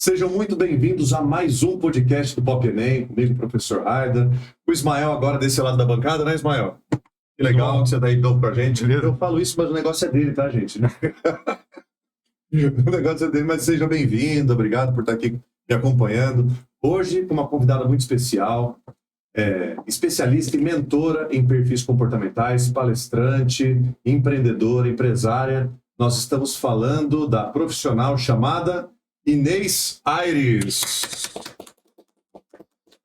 Sejam muito bem-vindos a mais um podcast do Pop Enem, comigo, professor Raida. O Ismael agora desse lado da bancada, né, Ismael? Que legal que você tá aí de novo com a gente. Eu falo isso, mas o negócio é dele, tá, gente? O negócio é dele, mas seja bem-vindo, obrigado por estar aqui me acompanhando. Hoje, com uma convidada muito especial, especialista e mentora em perfis comportamentais, palestrante, empreendedora, empresária. Nós estamos falando da profissional chamada Inês Aires.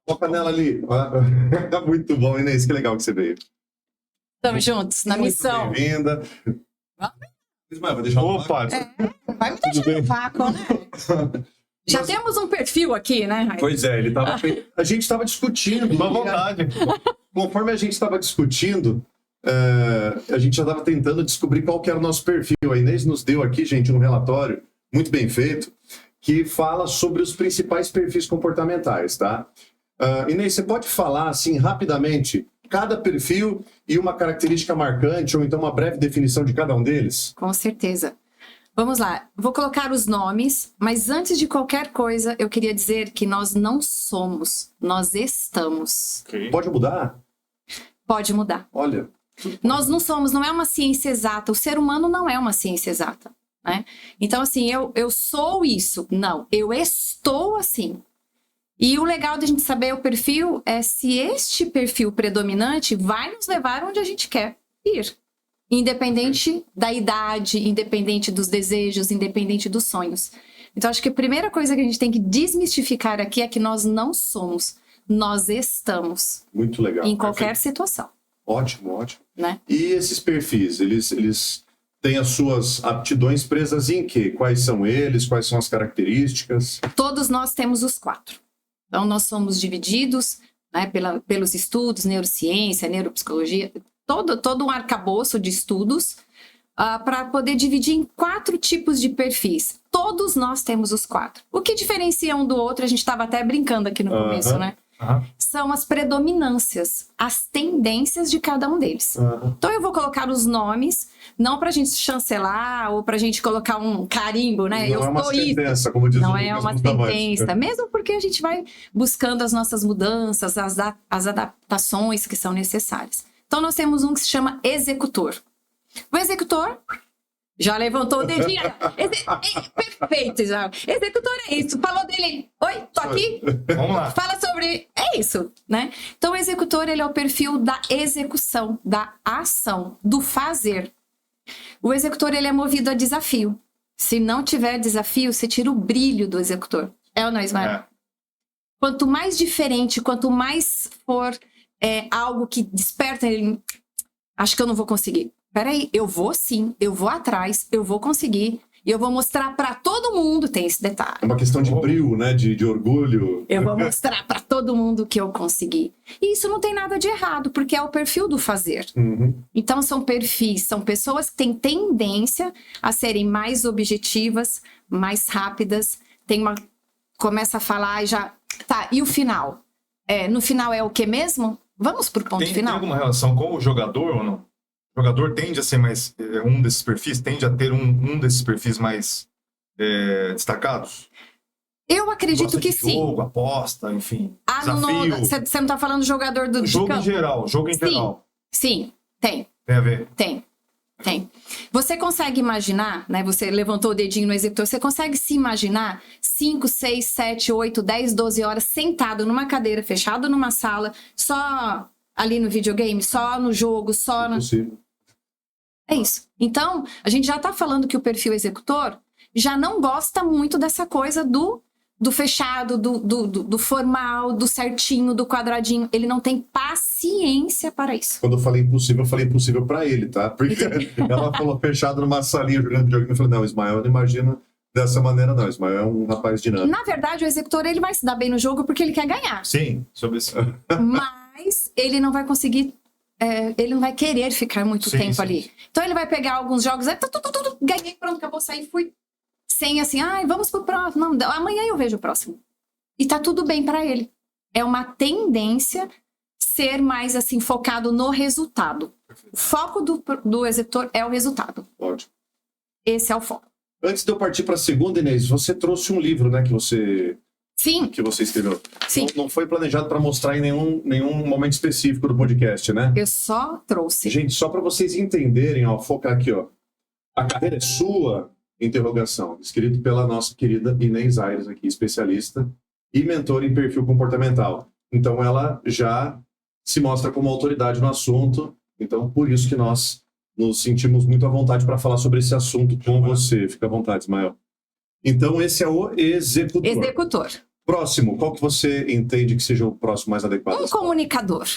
Foca nela ali. Muito bom, Inês, que legal que você veio. Estamos juntos, na missão. Bem-vinda. Ismael, vai deixar o Opa! Vai me deixar no vácuo, né? Já temos um perfil aqui, né, Raíssa? Pois é, a gente estava discutindo. Boa vontade. Conforme a gente estava discutindo, a gente já estava tentando descobrir qual que era o nosso perfil. A Inês nos deu aqui, gente, um relatório muito bem feito, que fala sobre os principais perfis comportamentais, tá? Inês, você pode falar, assim, rapidamente, cada perfil e uma característica marcante, ou então uma breve definição de cada um deles? Com certeza. Vamos lá, vou colocar os nomes, mas antes de qualquer coisa, eu queria dizer que nós não somos, nós estamos. Okay. Pode mudar? Pode mudar. Olha. Nós não somos, não é uma ciência exata, o ser humano não é uma ciência exata, né? Então, assim, eu sou isso. Não, eu estou assim. E o legal da gente saber o perfil é se este perfil predominante vai nos levar onde a gente quer ir. Independente da idade, independente dos desejos, independente dos sonhos. Então, acho que a primeira coisa que a gente tem que desmistificar aqui é que nós não somos, nós estamos. Muito legal. Em qualquer situação. Ótimo, ótimo. Né? E esses perfis, eles têm as suas aptidões presas em quê? Quais são eles? Quais são as características? Todos nós temos os 4. Então, nós somos divididos, né, pelos estudos, neurociência, neuropsicologia, todo um arcabouço de estudos para poder dividir em 4 tipos de perfis. Todos nós temos os 4. O que diferencia um do outro, a gente estava até brincando aqui no começo, né? São as predominâncias, as tendências de cada um deles. Então eu vou colocar os nomes, não pra gente chancelar ou pra gente colocar um carimbo, né? Não é uma sentença, como diz o Não é uma sentença, mesmo porque a gente vai buscando as nossas mudanças, as adaptações que são necessárias. Então nós temos um que se chama executor. O executor já levantou o dedinho. Perfeito, Israel. Executor é isso. Falou dele. Oi, tô aqui. Vamos lá. Fala sobre... É isso, né? Então, o executor, ele é o perfil da execução, da ação, do fazer. O executor, ele é movido a desafio. Se não tiver desafio, você tira o brilho do executor. É ou não, Ismael? É. Quanto mais diferente, quanto mais for algo que desperta ele... Acho que eu não vou conseguir. Peraí, eu vou sim, eu vou atrás, eu vou conseguir. E eu vou mostrar pra todo mundo, tem esse detalhe. É uma questão de brio, né? De orgulho. Eu vou mostrar pra todo mundo que eu consegui. E isso não tem nada de errado, porque é o perfil do fazer. Então são perfis, são pessoas que têm tendência a serem mais objetivas, mais rápidas. Começa a falar e já... Tá, e o final? No final é o que mesmo? Vamos pro ponto final. Tem alguma relação com o jogador ou não? O jogador tende a ser mais um desses perfis? Tende a ter um desses perfis mais destacados? Eu acredito que sim. Jogo, aposta, enfim. Desafio. Você não tá falando do jogador do jogo em geral, jogo em geral. Sim, tem. Tem a ver? Tem. Você consegue imaginar, né? Você levantou o dedinho no executor, você consegue se imaginar 5, 6, 7, 8, 10, 12 horas sentado numa cadeira, fechado numa sala, só ali no videogame, só no jogo, só no... Impossível. É isso. Então, a gente já tá falando que o perfil executor já não gosta muito dessa coisa do fechado, do formal, do certinho, do quadradinho. Ele não tem paciência para isso. Quando eu falei impossível pra ele, tá? Porque ela falou fechado numa salinha jogando videogame. Eu falei, não, Ismael, não imagina dessa maneira, não. Ismael é um rapaz dinâmico. Na verdade, o executor, ele vai se dar bem no jogo porque ele quer ganhar. Sim, sobre isso. Mas ele não vai conseguir... ele não vai querer ficar muito tempo ali. Então ele vai pegar alguns jogos, ganhei, pronto, acabou, saí, fui. Sem assim, vamos pro próximo. Não, amanhã eu vejo o próximo. E tá tudo bem pra ele. É uma tendência ser mais assim, focado no resultado. O foco do executor é o resultado. Ótimo. Esse é o foco. Antes de eu partir para a segunda, Inês, você trouxe um livro, né, que você Sim, escreveu. sim. Não foi planejado para mostrar em nenhum momento específico do podcast, né? Eu só trouxe. Gente, só para vocês entenderem, ó, focar aqui, ó. A carreira é sua? Interrogação. Escrito pela nossa querida Inês Aires, aqui, especialista e mentora em perfil comportamental. Então, ela já se mostra como autoridade no assunto. Então, por isso que nós nos sentimos muito à vontade para falar sobre esse assunto com você. Fica à vontade, Ismael. Então, esse é o executor. Executor. Próximo, qual que você entende que seja o próximo mais adequado? Um comunicador.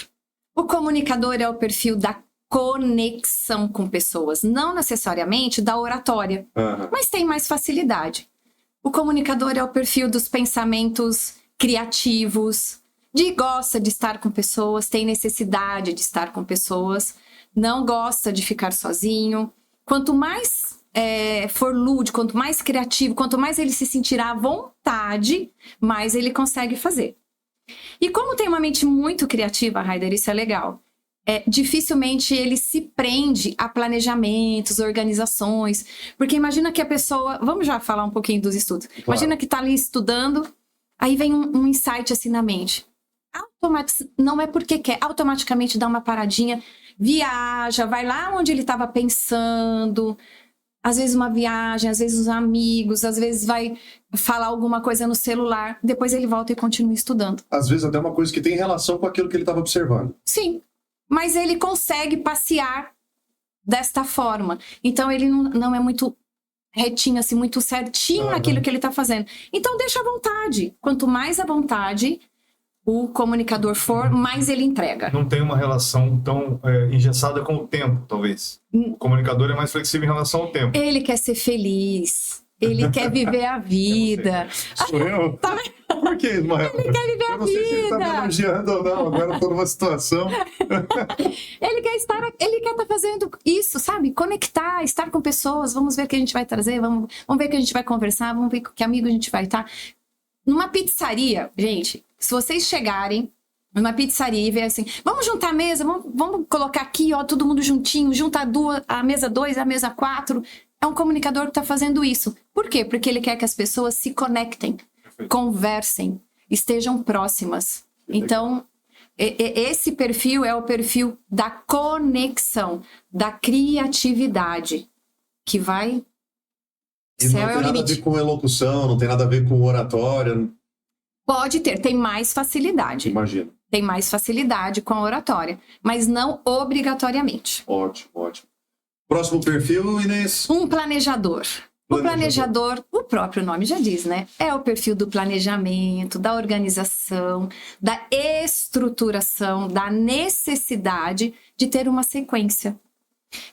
O comunicador é o perfil da conexão com pessoas, não necessariamente da oratória, mas tem mais facilidade. O comunicador é o perfil dos pensamentos criativos, gosta de estar com pessoas, tem necessidade de estar com pessoas, não gosta de ficar sozinho. Quanto mais for lúdico, quanto mais criativo, quanto mais ele se sentirá à vontade, mais ele consegue fazer. E como tem uma mente muito criativa, Raider, isso é legal. Dificilmente ele se prende a planejamentos, organizações, porque imagina que a pessoa... Vamos já falar um pouquinho dos estudos. Claro. Imagina que está ali estudando, aí vem um insight assim na mente. Não é porque quer, automaticamente dá uma paradinha, viaja, vai lá onde ele estava pensando... Às vezes uma viagem, às vezes os amigos, às vezes vai falar alguma coisa no celular, depois ele volta e continua estudando. Às vezes até uma coisa que tem relação com aquilo que ele estava observando. Sim, mas ele consegue passear desta forma. Então ele não é muito retinho, assim, muito certinho naquilo que ele está fazendo. Então deixa à vontade. Quanto mais à vontade o comunicador for, mais ele entrega. Não tem uma relação tão engessada com o tempo, talvez. O comunicador é mais flexível em relação ao tempo. Ele quer ser feliz. Ele quer viver a vida. Sou eu? Tá... Por que, Ismael? Ele quer viver a vida. Eu não sei se ele tá me elogiando ou não. Agora eu tô numa situação. Ele quer estar fazendo isso, sabe? Conectar, estar com pessoas. Vamos ver o que a gente vai trazer. Vamos ver o que a gente vai conversar. Vamos ver com que amigo a gente vai estar. Numa pizzaria, gente, se vocês chegarem numa pizzaria e ver assim, vamos juntar a mesa, vamos colocar aqui, ó, todo mundo juntinho, junta a mesa 2, a mesa 4. É um comunicador que está fazendo isso. Por quê? Porque ele quer que as pessoas se conectem, conversem, estejam próximas. Então, esse perfil é o perfil da conexão, da criatividade, que vai... E não tem nada a ver com elocução, não tem nada a ver com oratória. Pode ter, tem mais facilidade. Imagino. Tem mais facilidade com a oratória, mas não obrigatoriamente. Ótimo, ótimo. Próximo perfil, Inês? Um planejador. O planejador, o próprio nome já diz, né? É o perfil do planejamento, da organização, da estruturação, da necessidade de ter uma sequência.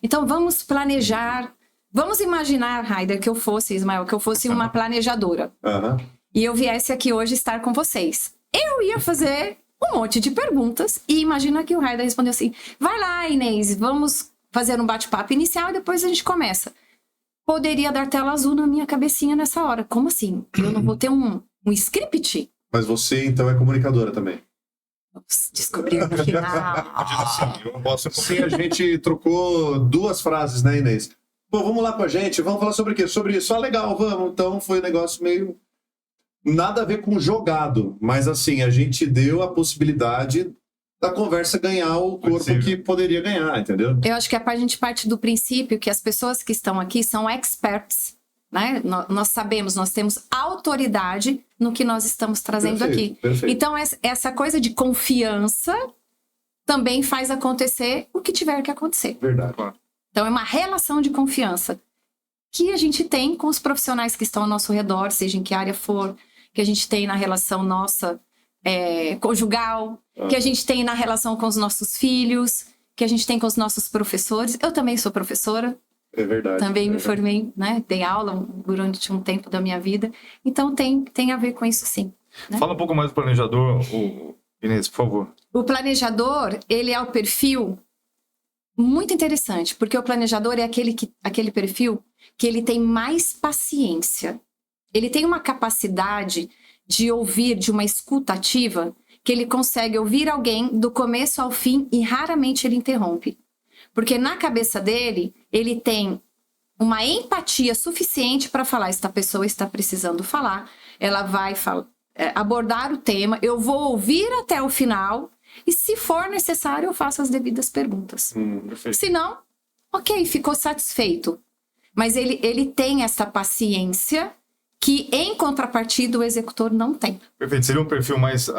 Então, vamos planejar. Vamos imaginar, Raider, que eu fosse, Ismael, que eu fosse uma planejadora. E eu viesse aqui hoje estar com vocês. Eu ia fazer um monte de perguntas e imagina que o Raider respondeu assim, vai lá, Inês, vamos fazer um bate-papo inicial e depois a gente começa. Poderia dar tela azul na minha cabecinha nessa hora. Como assim? Eu não vou ter um script? Mas você, então, é comunicadora também. Descobri no final. Sim, a gente trocou 2 frases, né, Inês? Pô, vamos lá com a gente, vamos falar sobre o quê? Sobre isso. Ah, legal, vamos. Então foi um negócio meio... Nada a ver com jogado, mas assim, a gente deu a possibilidade da conversa ganhar o corpo que poderia ganhar, entendeu? Eu acho que a gente parte do princípio que as pessoas que estão aqui são experts, né? Nós sabemos, nós temos autoridade no que nós estamos trazendo aqui. Perfeito. Então, essa coisa de confiança também faz acontecer o que tiver que acontecer. Verdade. Então, é uma relação de confiança que a gente tem com os profissionais que estão ao nosso redor, seja em que área for, que a gente tem na relação nossa conjugal, que a gente tem na relação com os nossos filhos, que a gente tem com os nossos professores. Eu também sou professora. É verdade. Também me formei, né? Dei aula durante um tempo da minha vida. Então, tem a ver com isso, sim. Né? Fala um pouco mais do planejador, Inês, por favor. O planejador, ele é o perfil muito interessante, porque o planejador é aquele perfil que ele tem mais paciência. Ele tem uma capacidade de ouvir, de uma escuta ativa, que ele consegue ouvir alguém do começo ao fim e raramente ele interrompe. Porque na cabeça dele, ele tem uma empatia suficiente para falar, esta pessoa está precisando falar, ela vai abordar o tema, eu vou ouvir até o final e, se for necessário, eu faço as devidas perguntas. Perfeito. Se não, ok, ficou satisfeito. Mas ele tem essa paciência que, em contrapartida, o executor não tem. Perfeito. Seria um perfil mais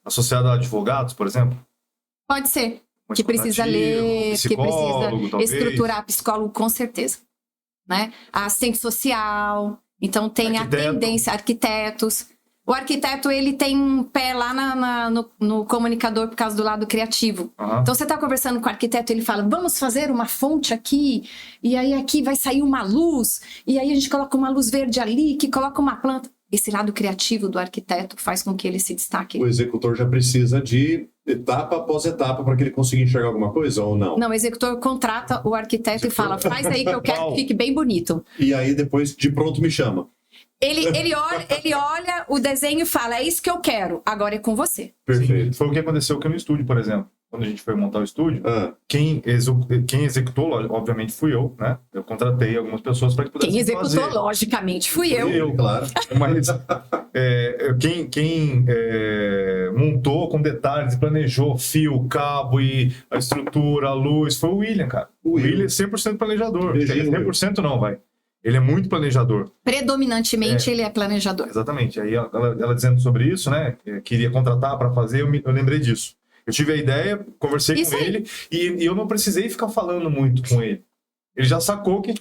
associado a advogados, por exemplo? Pode ser. Mais Que precisa ler, que psicólogo, precisa talvez. estruturar psicólogo, com certeza. Né? Assistente social, então tem a tendência, arquitetos. O arquiteto, ele tem um pé lá no comunicador por causa do lado criativo. Então, você está conversando com o arquiteto, ele fala, vamos fazer uma fonte aqui, e aí aqui vai sair uma luz, e aí a gente coloca uma luz verde ali, que coloca uma planta. Esse lado criativo do arquiteto faz com que ele se destaque. O executor já precisa de etapa após etapa para que ele consiga enxergar alguma coisa ou não? Não, o executor contrata o arquiteto e fala, faz aí que eu quero que fique bem bonito. E aí depois, de pronto, me chama. Ele olha o desenho e fala, é isso que eu quero, agora é com você. Perfeito. Foi o que aconteceu aqui no estúdio, por exemplo. Quando a gente foi montar o estúdio, quem executou, obviamente, fui eu, né? Eu contratei algumas pessoas para que pudessem fazer. Quem executou, logicamente, fui eu. Claro. Mas quem montou com detalhes, planejou fio, cabo e a estrutura, a luz, foi o William, cara. O William é 100% planejador. 100% não, vai. Ele é muito planejador. Predominantemente, ele é planejador. Exatamente. Aí ela dizendo sobre isso, né? Queria contratar para fazer, eu lembrei disso. Eu tive a ideia, conversei com ele e eu não precisei ficar falando muito com ele. Ele já sacou o que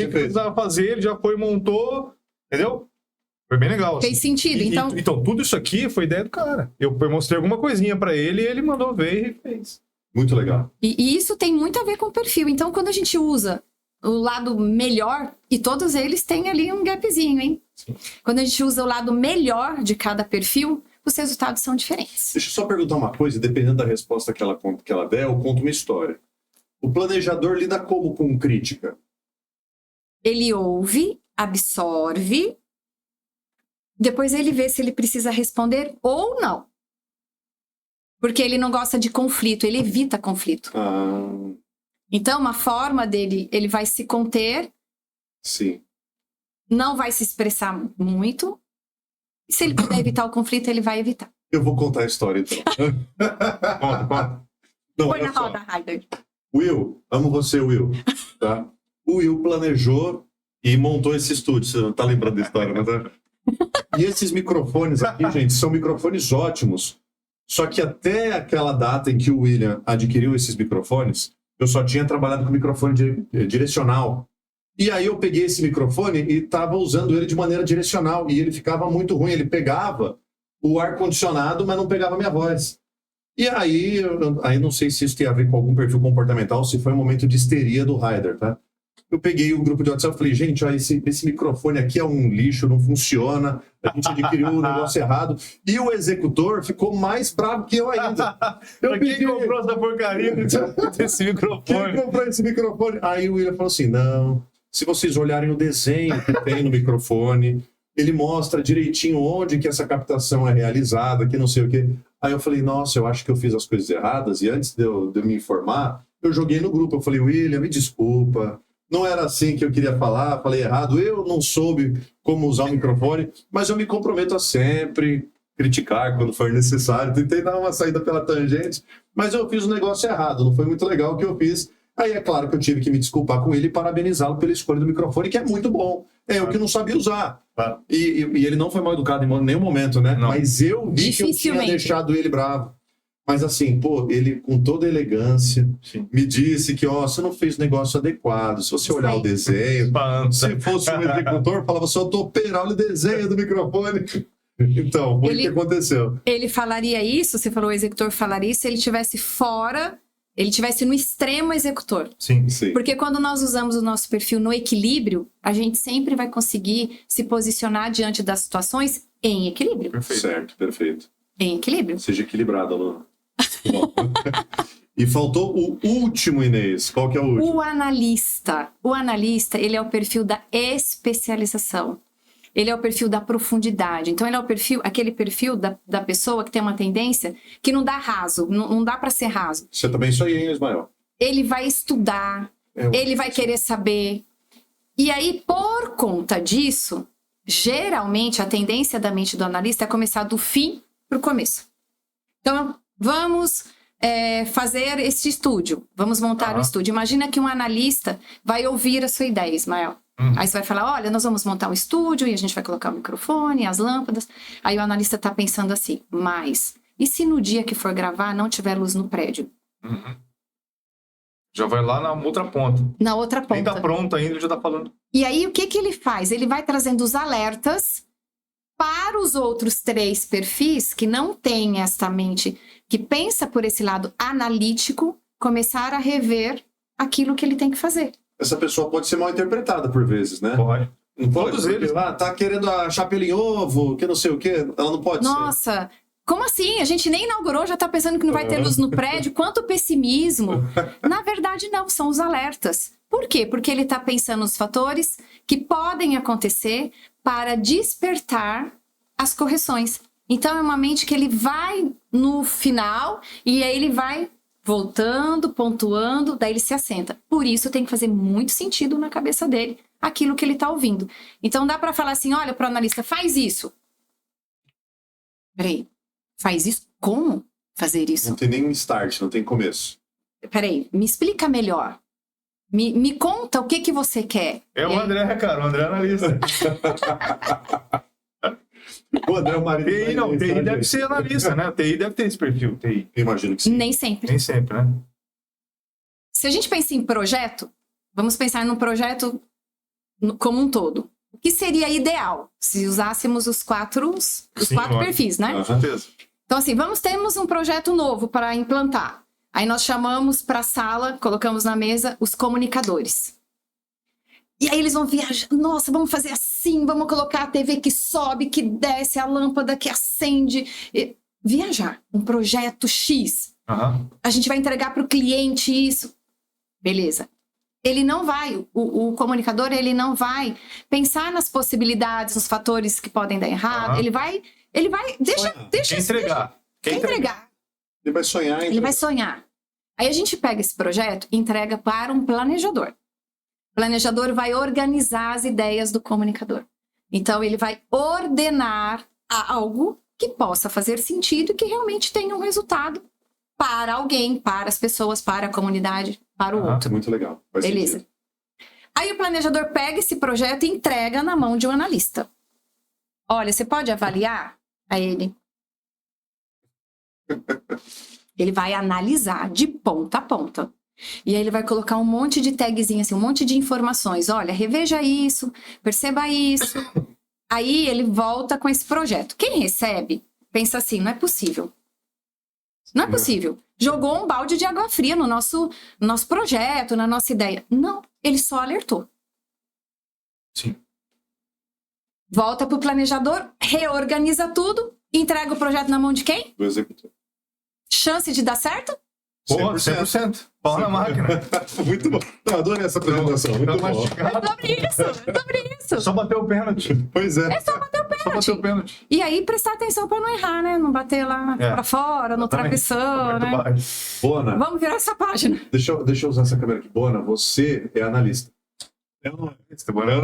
precisava fazer, ele já foi, montou, entendeu? Foi bem legal. Fez sentido, então... Então, tudo isso aqui foi ideia do cara. Eu mostrei alguma coisinha para ele e ele mandou ver e fez. Muito legal. E isso tem muito a ver com o perfil. Então, quando a gente usa o lado melhor, e todos eles têm ali um gapzinho, hein? Sim. Quando a gente usa o lado melhor de cada perfil, os resultados são diferentes. Deixa eu só perguntar uma coisa, dependendo da resposta que ela der, eu conto uma história. O planejador lida como com crítica? Ele ouve, absorve, depois ele vê se ele precisa responder ou não. Porque ele não gosta de conflito, ele evita conflito. Então, uma forma dele, ele vai se conter. Sim. Não vai se expressar muito. E se ele puder evitar o conflito, ele vai evitar. Eu vou contar a história, então. Conta. Não, põe na roda, Raider. Will, amo você, Will. Tá? O Will planejou e montou esse estúdio. Você não tá lembrando da história, mas... E esses microfones aqui, gente, são microfones ótimos. Só que até aquela data em que o William adquiriu esses microfones, eu só tinha trabalhado com microfone direcional. E aí eu peguei esse microfone e estava usando ele de maneira direcional. E ele ficava muito ruim. Ele pegava o ar-condicionado, mas não pegava a minha voz. E aí não sei se isso tem a ver com algum perfil comportamental, se foi um momento de histeria do Raider, tá? Eu peguei um grupo de WhatsApp e falei, gente, ó, esse microfone aqui é um lixo, não funciona, a gente adquiriu o negócio errado. E o executor ficou mais bravo que eu ainda. Quem comprou essa porcaria desse microfone? Quem comprou esse microfone? Aí o William falou assim, não, se vocês olharem o desenho que tem no microfone, ele mostra direitinho onde que essa captação é realizada, que não sei o quê. Aí eu falei, nossa, eu acho que eu fiz as coisas erradas, e antes de eu me informar, eu joguei no grupo, eu falei, William, me desculpa, não era assim que eu queria falar, falei errado, eu não soube como usar o microfone, mas eu me comprometo a sempre criticar quando for necessário, tentei dar uma saída pela tangente, mas eu fiz o negócio errado, não foi muito legal o que eu fiz. Aí é claro que eu tive que me desculpar com ele e parabenizá-lo pela escolha do microfone, que é muito bom. É eu que não sabia usar. E ele não foi mal educado em nenhum momento, né? Não. Mas eu vi que eu tinha deixado ele bravo. Mas assim, pô, ele com toda elegância me disse que, ó, você não fez o negócio adequado. Se você olhar o desenho, se fosse um executor, falava só, tô operando o desenho do microfone. Então, foi o que aconteceu. Ele falaria isso, você falou o executor falaria isso, se ele estivesse fora... Ele estivesse no extremo executor. Sim. Porque quando nós usamos o nosso perfil no equilíbrio, a gente sempre vai conseguir se posicionar diante das situações em equilíbrio. Perfeito. Certo, perfeito. Em equilíbrio. Seja equilibrado, Alô. E faltou o último, Inês. Qual que é o último? O analista. O analista, ele é o perfil da especialização. Ele é o perfil da profundidade. Então, ele é aquele perfil da pessoa que tem uma tendência que não dá raso, não dá para ser raso. Você também isso aí, hein, Ismael? Ele vai estudar, Ele vai querer saber. E aí, por conta disso, geralmente a tendência da mente do analista é começar do fim para o começo. Então, vamos fazer esse estúdio. Vamos montar um estúdio. Imagina que um analista vai ouvir a sua ideia, Ismael. Aí você vai falar, olha, nós vamos montar um estúdio e a gente vai colocar o microfone, as lâmpadas. Aí o analista está pensando assim, mas e se no dia que for gravar não tiver luz no prédio? Já vai lá na outra ponta. Na outra ponta. Nem tá pronto ainda, ele já tá falando. E aí, o que ele faz? Ele vai trazendo os alertas para os outros 3 perfis que não têm esta mente, que pensa por esse lado analítico, começar a rever aquilo que ele tem que fazer. Essa pessoa pode ser mal interpretada por vezes, né? Pode. Não pode? Todos eles. Tá querendo achar pelo em ovo, que não sei o quê. Ela não pode ser. Nossa, como assim? A gente nem inaugurou, já tá pensando que não vai ter luz no prédio? Quanto pessimismo! Na verdade, não, são os alertas. Por quê? Porque ele tá pensando nos fatores que podem acontecer para despertar as correções. Então, é uma mente que ele vai no final e aí ele vai voltando, pontuando, daí ele se assenta. Por isso, tem que fazer muito sentido na cabeça dele aquilo que ele tá ouvindo. Então, dá para falar assim, olha, pro analista, faz isso. Peraí, faz isso? Como fazer isso? Não tem nenhum start, não tem começo. Peraí, me explica melhor. Me conta o que você quer. É o André, cara, o André é analista. O André é o marido. TI não, TI deve ser analista, né? TI deve ter esse perfil, TI. Eu imagino que sim. Nem sempre. Nem sempre, né? Se a gente pensa em projeto, vamos pensar num projeto como um todo. O que seria ideal se usássemos os quatro perfis, né? Com certeza. Então, assim, temos um projeto novo para implantar. Aí nós chamamos para a sala, colocamos na mesa os comunicadores. E aí eles vão viajar. Nossa, vamos fazer assim, vamos colocar a TV que sobe, que desce, a lâmpada que acende. Viajar. Um projeto X. A gente vai entregar para o cliente isso. Beleza. Ele não vai, o comunicador, ele não vai pensar nas possibilidades, nos fatores que podem dar errado. Ele vai, deixa entregar. Quer entregar. Ele vai sonhar. Ele vai sonhar. Aí a gente pega esse projeto e entrega para um planejador. O planejador vai organizar as ideias do comunicador. Então, ele vai ordenar algo que possa fazer sentido e que realmente tenha um resultado para alguém, para as pessoas, para a comunidade, para o outro. Muito legal. Beleza. Sentido. Aí o planejador pega esse projeto e entrega na mão de um analista. Olha, você pode avaliar? Aí ele vai analisar de ponta a ponta. E aí ele vai colocar um monte de tagzinho, assim, um monte de informações. Olha, reveja isso, perceba isso. Aí ele volta com esse projeto. Quem recebe, pensa assim, não é possível. Não é possível. Jogou um balde de água fria no nosso projeto, na nossa ideia. Não, ele só alertou. Sim. Volta para o planejador, reorganiza tudo, entrega o projeto na mão de quem? Do executor. Chance de dar certo? Pô, 100%. Pau na máquina. Muito bom. Eu adorei essa apresentação. Muito bom. É sobre isso. Só bater o pênalti. Pois é. É só bater o pênalti. Só bater o pênalti. E aí prestar atenção para não errar, né? Não bater lá pra fora, no travessão, né? Bona. Vamos virar essa página. Deixa eu usar essa câmera aqui. Bona, você é analista. Não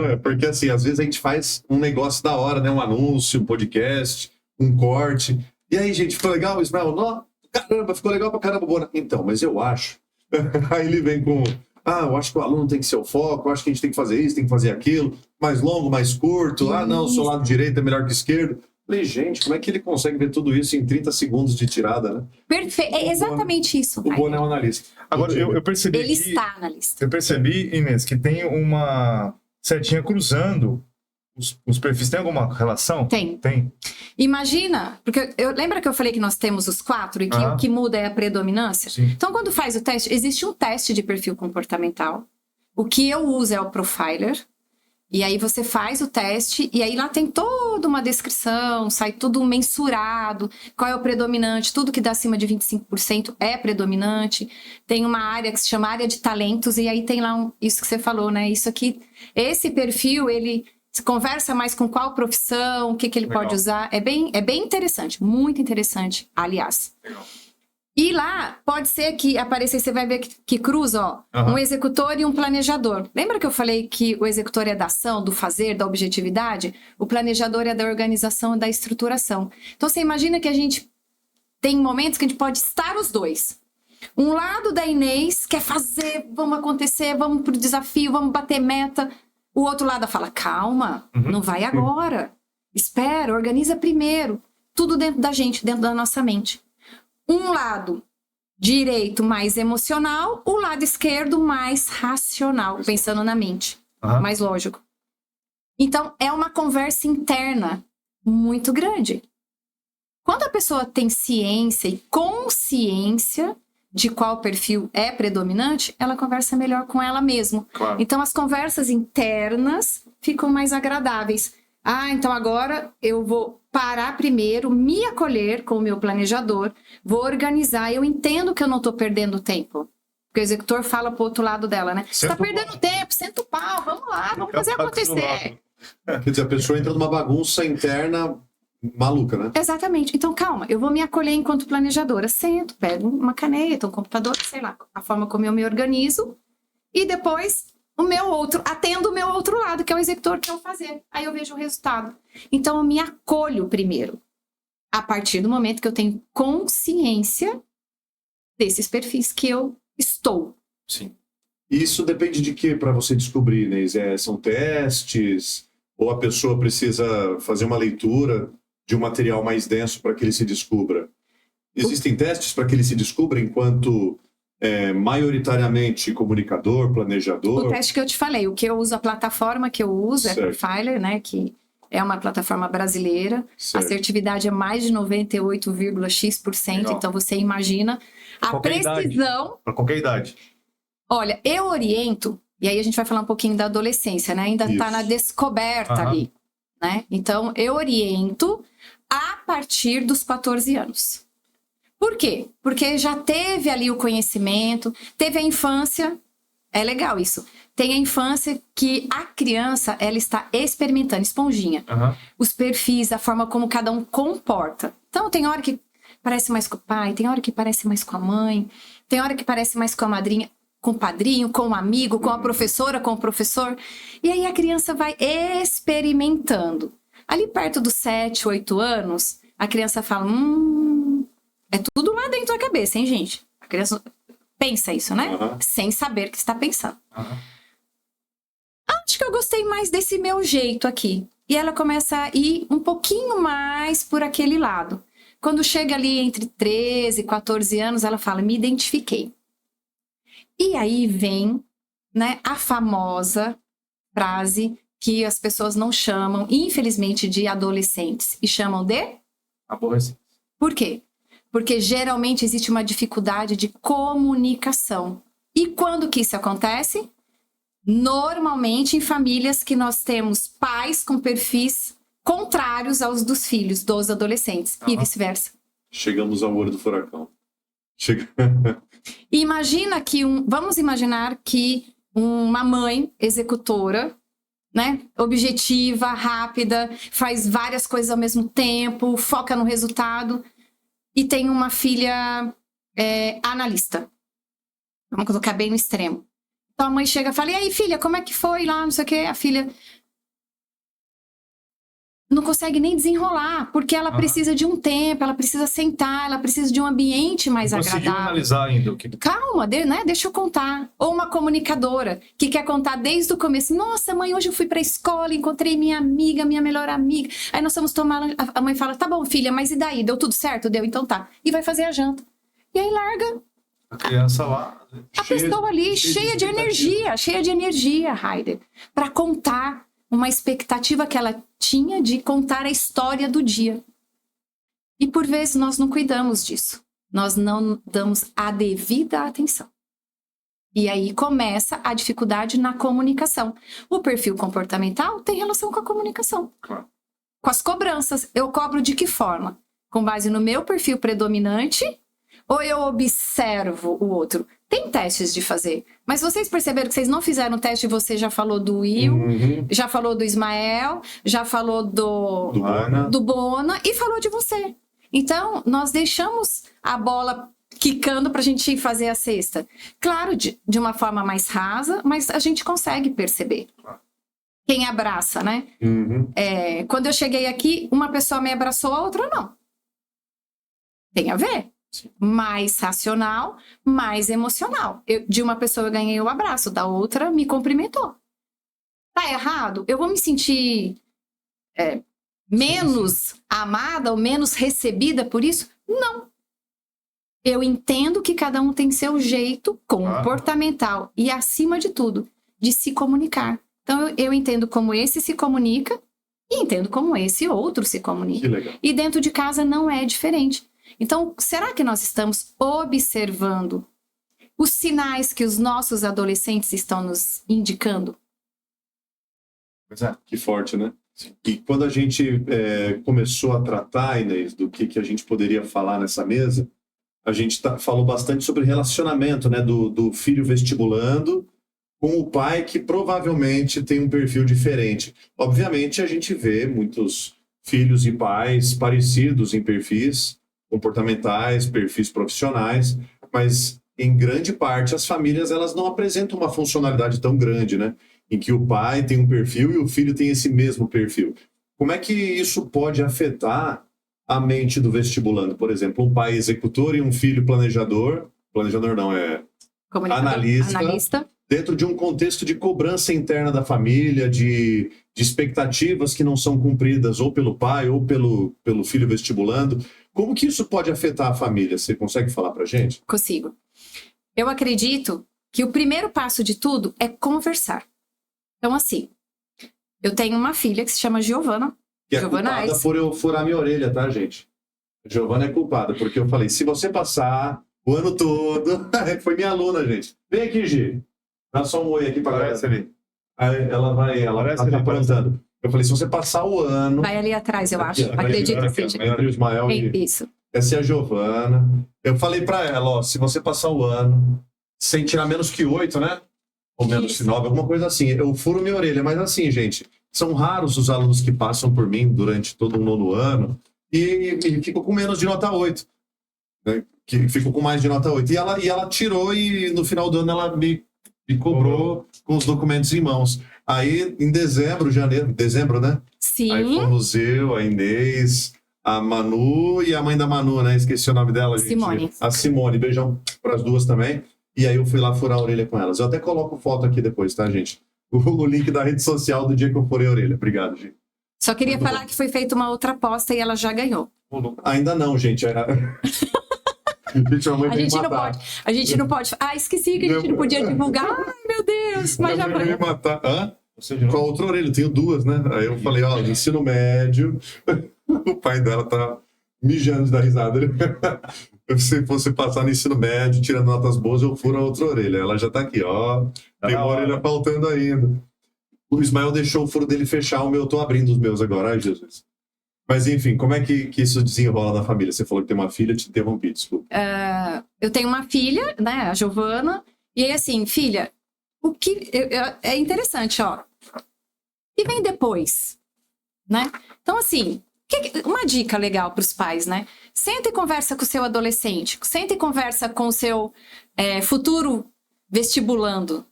é. Porque assim, às vezes a gente faz um negócio da hora, né? Um anúncio, um podcast, um corte. E aí, gente, ficou legal, Ismael? Não. Caramba, ficou legal pra caramba, Bona. Então, mas eu acho. Aí ele vem com... eu acho que o aluno tem que ser o foco, eu acho que a gente tem que fazer isso, tem que fazer aquilo. Mais longo, mais curto. Não, o seu lado direito é melhor que o esquerdo. Falei, gente, como é que ele consegue ver tudo isso em 30 segundos de tirada, né? Perfeito, é exatamente isso. O Bona é um analista. Agora, eu percebi Ele está analista. Eu percebi, Inês, que tem uma setinha cruzando os perfis. Tem alguma relação? Tem. Tem. Imagina, porque lembra que eu falei que nós temos os 4 e que o que muda é a predominância? Sim. Então, quando faz o teste, existe um teste de perfil comportamental. O que eu uso é o Profiler. E aí você faz o teste e aí lá tem toda uma descrição, sai tudo mensurado, qual é o predominante, tudo que dá acima de 25% é predominante. Tem uma área que se chama área de talentos e aí tem lá isso que você falou, né? Isso aqui, esse perfil, ele... Você conversa mais com qual profissão, o que ele pode usar. É bem interessante, muito interessante, aliás. Legal. E lá, pode ser que apareça, você vai ver que cruza, ó, Aham. um executor e um planejador. Lembra que eu falei que o executor é da ação, do fazer, da objetividade? O planejador é da organização e da estruturação. Então, você imagina que a gente tem momentos que a gente pode estar os dois. Um lado da Inês quer fazer, vamos acontecer, vamos pro desafio, vamos bater meta. O outro lado fala, calma, não vai agora. Espera, organiza primeiro. Tudo dentro da gente, dentro da nossa mente. Um lado direito mais emocional, o lado esquerdo mais racional, pensando na mente, Aham. mais lógico. Então, é uma conversa interna muito grande. Quando a pessoa tem ciência e consciência de qual perfil é predominante, ela conversa melhor com ela mesma. Claro. Então, as conversas internas ficam mais agradáveis. Então agora eu vou parar primeiro, me acolher com o meu planejador, vou organizar. Eu entendo que eu não estou perdendo tempo. Porque o executor fala pro outro lado dela, né? Você Senta tá o perdendo tempo, senta o pau, vamos lá, vamos Fica fazer do acontecer. Quer dizer, a pessoa entra numa bagunça interna maluca, né? Exatamente. Então, calma, eu vou me acolher enquanto planejadora. Sento, pego uma caneta, um computador, sei lá, a forma como eu me organizo. E depois, atendo o meu outro lado, que é o executor que eu vou fazer. Aí eu vejo o resultado. Então, eu me acolho primeiro. A partir do momento que eu tenho consciência desses perfis que eu estou. Sim. Isso depende de quê para você descobrir, Inês? São testes? Ou a pessoa precisa fazer uma leitura de um material mais denso para que ele se descubra? Existem testes para que ele se descubra enquanto maioritariamente comunicador, planejador? O teste que eu te falei, o que eu uso, a plataforma que eu uso é Profiler, né? Que é uma plataforma brasileira. Certo. A assertividade é mais de 98,x%. Legal. Então, você imagina a Qualquer precisão. Para qualquer idade. Olha, eu oriento, e aí a gente vai falar um pouquinho da adolescência, né? Ainda está Isso. na descoberta Aham. ali, né? Então, eu oriento a partir dos 14 anos. Por quê? Porque já teve ali o conhecimento, teve a infância, é legal isso. Tem a infância que a criança, ela está experimentando, esponjinha. Aham. Os perfis, a forma como cada um comporta. Então, tem hora que parece mais com o pai, tem hora que parece mais com a mãe, tem hora que parece mais com a madrinha, com o padrinho, com o amigo, com a professora, com o professor. E aí a criança vai experimentando. Ali perto dos 7, 8 anos, a criança fala, é tudo lá dentro da cabeça, hein, gente? A criança pensa isso, né? Uhum. Sem saber o que está pensando. Aham. Acho que eu gostei mais desse meu jeito aqui. E ela começa a ir um pouquinho mais por aquele lado. Quando chega ali entre 13 e 14 anos, ela fala, me identifiquei. E aí vem, né, a famosa frase que as pessoas não chamam, infelizmente, de adolescentes, e chamam de... Aborrecido. Por quê? Porque geralmente existe uma dificuldade de comunicação. E quando que isso acontece? Normalmente em famílias que nós temos pais com perfis contrários aos dos filhos, dos adolescentes, e vice-versa. Chegamos ao olho do furacão. Vamos imaginar que uma mãe executora, né, objetiva, rápida, faz várias coisas ao mesmo tempo, foca no resultado, e tem uma filha analista. Vamos colocar bem no extremo. Então a mãe chega e fala, e aí filha, como é que foi lá, não sei o quê? A filha não consegue nem desenrolar, porque ela precisa de um tempo, ela precisa sentar, ela precisa de um ambiente mais Conseguiu agradável. analisar ainda o que... Calma, né? Deixa eu contar. Ou uma comunicadora que quer contar desde o começo. Nossa, mãe, hoje eu fui pra escola, encontrei minha amiga, minha melhor amiga. Aí nós fomos tomar... A mãe fala, tá bom, filha, mas e daí? Deu tudo certo? Deu? Então tá. E vai fazer a janta. E aí larga A criança lá... a pessoa ali cheia de energia, Heider, pra contar uma expectativa que ela tinha de contar a história do dia. E por vezes nós não cuidamos disso. Nós não damos a devida atenção. E aí começa a dificuldade na comunicação. O perfil comportamental tem relação com a comunicação. Claro. Com as cobranças. Eu cobro de que forma? Com base no meu perfil predominante ou eu observo o outro? Tem testes de fazer. Mas vocês perceberam que vocês não fizeram o teste e você já falou do Will, já falou do Ismael, já falou do Bona e falou de você. Então, nós deixamos a bola quicando pra gente fazer a cesta. Claro, de uma forma mais rasa, mas a gente consegue perceber. Quem abraça, né? Uhum. Quando eu cheguei aqui, uma pessoa me abraçou, a outra não. Tem a ver. Mais racional, mais emocional. De uma pessoa eu ganhei o abraço, da outra me cumprimentou. Tá errado? Eu vou me sentir menos amada ou menos recebida por isso? Não. Eu entendo que cada um tem seu jeito comportamental e, acima de tudo, de se comunicar. Então, eu entendo como esse se comunica e entendo como esse outro se comunica. Que legal. E dentro de casa não é diferente. Então, será que nós estamos observando os sinais que os nossos adolescentes estão nos indicando? Pois é, que forte, né? E quando a gente começou a tratar, Inês, do que a gente poderia falar nessa mesa, a gente falou bastante sobre relacionamento, né? Do filho vestibulando com o pai que provavelmente tem um perfil diferente. Obviamente, a gente vê muitos filhos e pais parecidos em perfis comportamentais, perfis profissionais, mas em grande parte as famílias elas não apresentam uma funcionalidade tão grande, né? Em que o pai tem um perfil e o filho tem esse mesmo perfil. Como é que isso pode afetar a mente do vestibulando? Por exemplo, um pai executor e um filho planejador não, analista, dentro de um contexto de cobrança interna da família, de expectativas que não são cumpridas ou pelo pai ou pelo filho vestibulando. Como que isso pode afetar a família? Você consegue falar pra gente? Consigo. Eu acredito que o primeiro passo de tudo é conversar. Então, assim, eu tenho uma filha que se chama Giovana. Que é Giovana culpada Aires. por eu furar minha orelha, tá, gente? A Giovana é culpada, porque eu falei, se você passar o ano todo... Foi minha aluna, gente. Vem aqui, Gi. Dá só um oi aqui pra Parece galera. ali. Aí ela tá aprontando. Eu falei, se você passar o ano... Vai ali atrás, eu acho. Aqui, Acredito que aqui, seja. Entre o Ismael e... Isso. Essa é a Giovana. Eu falei pra ela, ó, se você passar o ano sem tirar menos que 8, né? Ou menos que 9, alguma coisa assim. Eu furo minha orelha. Mas assim, gente, são raros os alunos que passam por mim durante todo o nono ano e ficam com menos de nota 8. Né? Que ficam com mais de nota 8. E ela tirou e no final do ano ela me cobrou com os documentos em mãos. Aí, em dezembro, né? Sim. Aí fomos eu, a Inês, a Manu e a mãe da Manu, né? Esqueci o nome dela, gente. Simone. A Simone. Beijão para as duas também. E aí eu fui lá furar a orelha com elas. Eu até coloco foto aqui depois, tá, gente? O link da rede social do dia que eu furei a orelha. Obrigado, gente. Só queria Muito falar que foi feita uma outra aposta e ela já ganhou. Ainda não, gente. Gente, a mãe A veio gente me não matar. pode. A gente não pode. Ah, esqueci que a gente não podia divulgar. Ai, meu Deus. Mas já Minha mãe veio foi. me matar. Hã? Com a outra orelha, eu tenho duas, né? Aí eu falei, ó, ensino médio. O pai dela tá mijando de dar risada. Se fosse passar no ensino médio, tirando notas boas, eu furo a outra orelha. Ela já tá aqui, ó. Tem uma orelha faltando ainda. O Ismael deixou o furo dele fechar, o meu eu tô abrindo os meus agora. Ai, Jesus. Mas enfim, como é que isso desenrola na família? Você falou que tem uma filha, te interrompi, desculpa. Eu tenho uma filha, né, a Giovana. E aí, assim, filha, o que é interessante, ó. E vem depois, né? Então, assim, uma dica legal para os pais, né? Senta e conversa com o seu adolescente. Senta e conversa com o seu futuro vestibulando.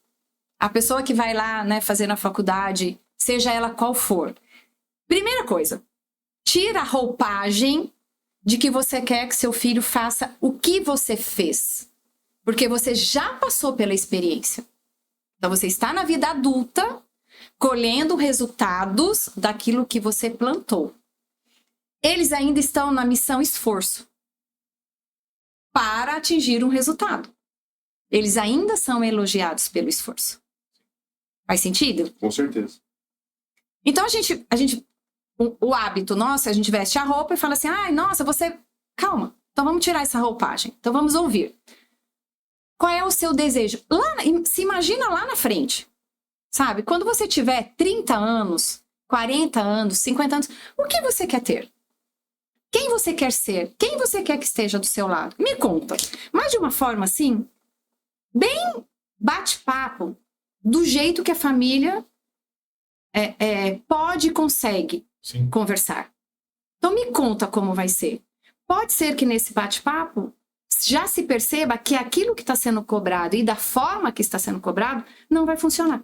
A pessoa que vai lá, né, fazer na faculdade, seja ela qual for. Primeira coisa, tira a roupagem de que você quer que seu filho faça o que você fez. Porque você já passou pela experiência. Então, você está na vida adulta, colhendo resultados daquilo que você plantou. Eles ainda estão na missão esforço para atingir um resultado. Eles ainda são elogiados pelo esforço. Faz sentido? Com certeza. Então, o hábito nosso, a gente veste a roupa e fala assim, ai, nossa, você... Calma, então vamos tirar essa roupagem. Então vamos ouvir. Qual é o seu desejo? Se imagina lá na frente, sabe? Quando você tiver 30 anos, 40 anos, 50 anos, o que você quer ter? Quem você quer ser? Quem você quer que esteja do seu lado? Me conta. Mas de uma forma assim, bem bate-papo, do jeito que a família pode e consegue conversar. Então me conta como vai ser. Pode ser que nesse bate-papo já se perceba que aquilo que está sendo cobrado e da forma que está sendo cobrado não vai funcionar.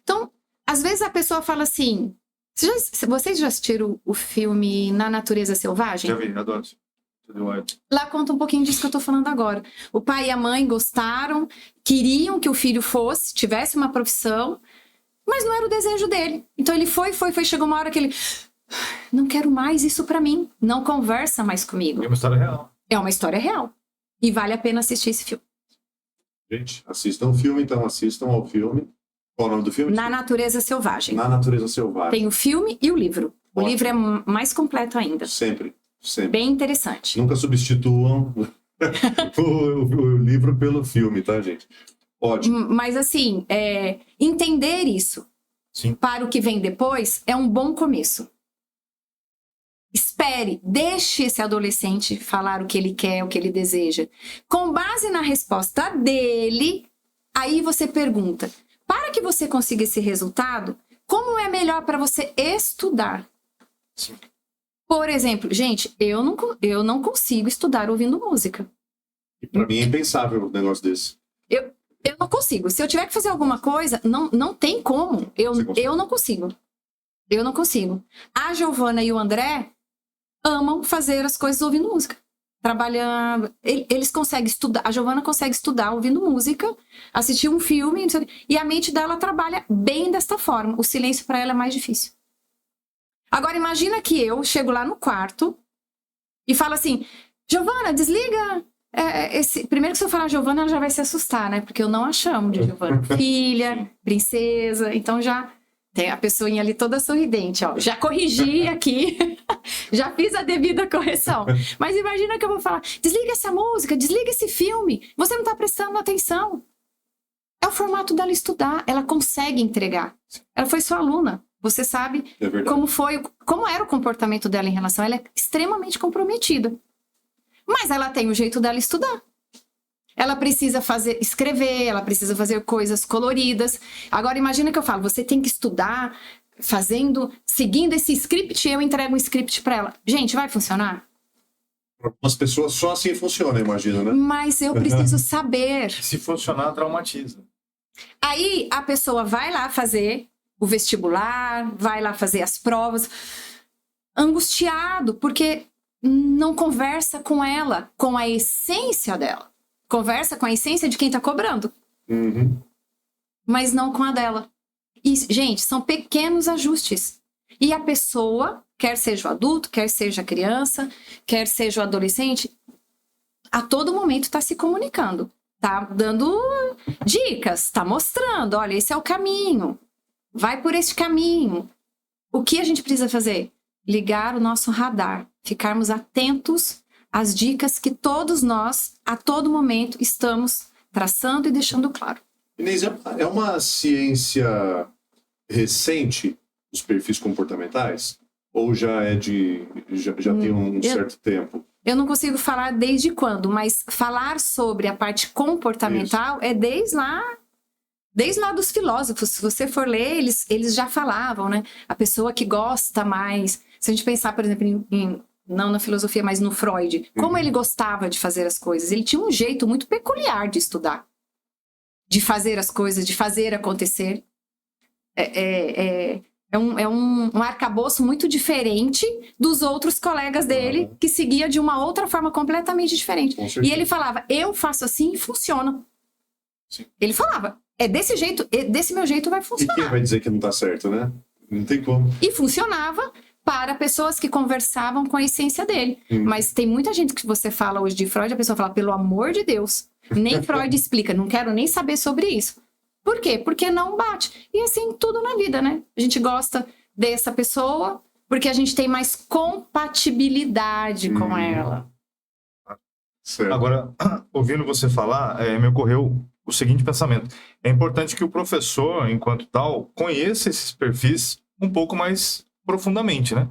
Então, às vezes a pessoa fala assim... Vocês já assistiram o filme Na Natureza Selvagem? Já vi, adoro. Lá conta um pouquinho disso que eu tô falando agora. O pai e a mãe gostaram, queriam que o filho tivesse uma profissão, mas não era o desejo dele. Então ele foi, chegou uma hora que ele... Não quero mais isso pra mim. Não conversa mais comigo. É uma história real. É uma história real. E vale a pena assistir esse filme. Gente, assistam o filme, então assistam ao filme. Qual é o nome do filme? Na Natureza Selvagem. Na Natureza Selvagem. Tem o filme e o livro. O Ótimo. livro é mais completo ainda. Sempre. Bem interessante. Nunca substituam o livro pelo filme, tá, gente? Ótimo. Mas assim, entender isso Sim. para o que vem depois é um bom começo. Espere, deixe esse adolescente falar o que ele quer, o que ele deseja. Com base na resposta dele, aí você pergunta, para que você consiga esse resultado, como é melhor para você estudar? Sim. Por exemplo, gente, eu não consigo estudar ouvindo música. E pra mim é impensável um negócio desse. Eu não consigo. Se eu tiver que fazer alguma coisa, não tem como. Eu não consigo. Eu não consigo. A Giovana e o André amam fazer as coisas ouvindo música. Trabalhando. Eles conseguem estudar. A Giovana consegue estudar ouvindo música, assistir um filme, não sei o quê, e a mente dela trabalha bem desta forma. O silêncio para ela é mais difícil. Agora, imagina que eu chego lá no quarto e falo assim, Giovana, desliga primeiro que se eu falar Giovana, ela já vai se assustar, né? Porque eu não a chamo de Giovana. Filha, princesa, então já tem a pessoinha ali toda sorridente, ó. Já corrigi aqui, já fiz a devida correção. Mas imagina que eu vou falar, desliga essa música, desliga esse filme, você não tá prestando atenção. É o formato dela estudar, ela consegue entregar. Ela foi sua aluna. Você sabe como era o comportamento dela em relação. Ela é extremamente comprometida. Mas ela tem o jeito dela estudar. Ela precisa escrever, ela precisa fazer coisas coloridas. Agora imagina que eu falo, você tem que estudar seguindo esse script, eu entrego um script para ela. Gente, vai funcionar? Para algumas pessoas só assim funciona, imagina, né? Mas eu preciso saber. Se funcionar, traumatiza. Aí a pessoa vai lá fazer o vestibular, vai lá fazer as provas, angustiado, porque não conversa com ela, com a essência dela. Conversa com a essência de quem tá cobrando. Uhum. Mas não com a dela. E, gente, são pequenos ajustes. E a pessoa, quer seja o adulto, quer seja a criança, quer seja o adolescente, a todo momento tá se comunicando. Tá dando dicas, tá mostrando, olha, esse é o caminho. Vai por este caminho. O que a gente precisa fazer? Ligar o nosso radar. Ficarmos atentos às dicas que todos nós, a todo momento, estamos traçando e deixando claro. Inês, é uma ciência recente, os perfis comportamentais? Ou já tem um certo tempo? Eu não consigo falar desde quando, mas falar sobre a parte comportamental é desde lá dos filósofos. Se você for ler, eles já falavam, né? A pessoa que gosta mais. Se a gente pensar, por exemplo, não na filosofia, mas no Freud, como ele gostava de fazer as coisas. Ele tinha um jeito muito peculiar de estudar, de fazer as coisas, de fazer acontecer. É um arcabouço muito diferente dos outros colegas dele, que seguia de uma outra forma completamente diferente. E ele falava, eu faço assim e funciona. Sim. Ele falava, desse jeito, desse meu jeito vai funcionar. E quem vai dizer que não tá certo, né? Não tem como. E funcionava para pessoas que conversavam com a essência dele. Mas tem muita gente que você fala hoje de Freud, a pessoa fala, pelo amor de Deus, nem Freud explica, não quero nem saber sobre isso. Por quê? Porque não bate. E assim, tudo na vida, né? A gente gosta dessa pessoa porque a gente tem mais compatibilidade com ela. Certo. Agora, ouvindo você falar, me ocorreu o seguinte pensamento. É importante que o professor, enquanto tal, conheça esses perfis um pouco mais profundamente, né?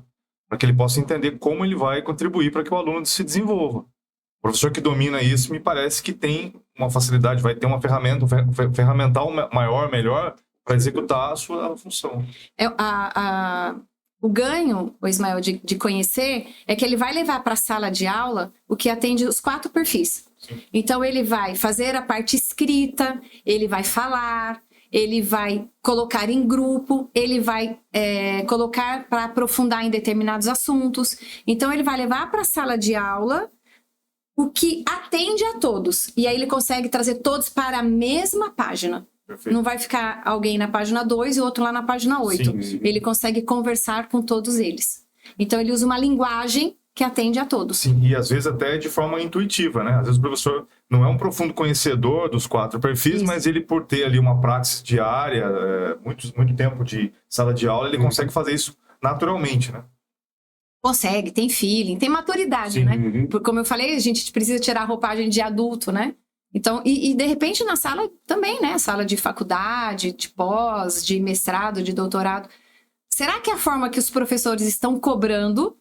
Para que ele possa entender como ele vai contribuir para que o aluno se desenvolva. O professor que domina isso, me parece que tem uma facilidade, vai ter uma ferramenta, um ferramental maior, melhor, para executar a sua função. O ganho, o Ismael, de conhecer, é que ele vai levar para a sala de aula o que atende os 4 perfis. Então, ele vai fazer a parte escrita, ele vai falar, ele vai colocar em grupo, ele vai colocar para aprofundar em determinados assuntos. Então, ele vai levar para a sala de aula o que atende a todos. E aí, ele consegue trazer todos para a mesma página. Perfeito. Não vai ficar alguém na página 2 e outro lá na página 8. Sim. Ele consegue conversar com todos eles. Então, ele usa uma linguagem que atende a todos. Sim, e às vezes até de forma intuitiva, né? Às vezes o professor não é um profundo conhecedor dos 4 perfis, Isso. mas ele, por ter ali uma praxis diária, muito tempo de sala de aula, ele consegue fazer isso naturalmente, né? Consegue, tem feeling, tem maturidade, Sim. né? Porque, como eu falei, a gente precisa tirar a roupagem de adulto, né? Então, e de repente na sala também, né? Sala de faculdade, de pós, de mestrado, de doutorado. Será que a forma que os professores estão cobrando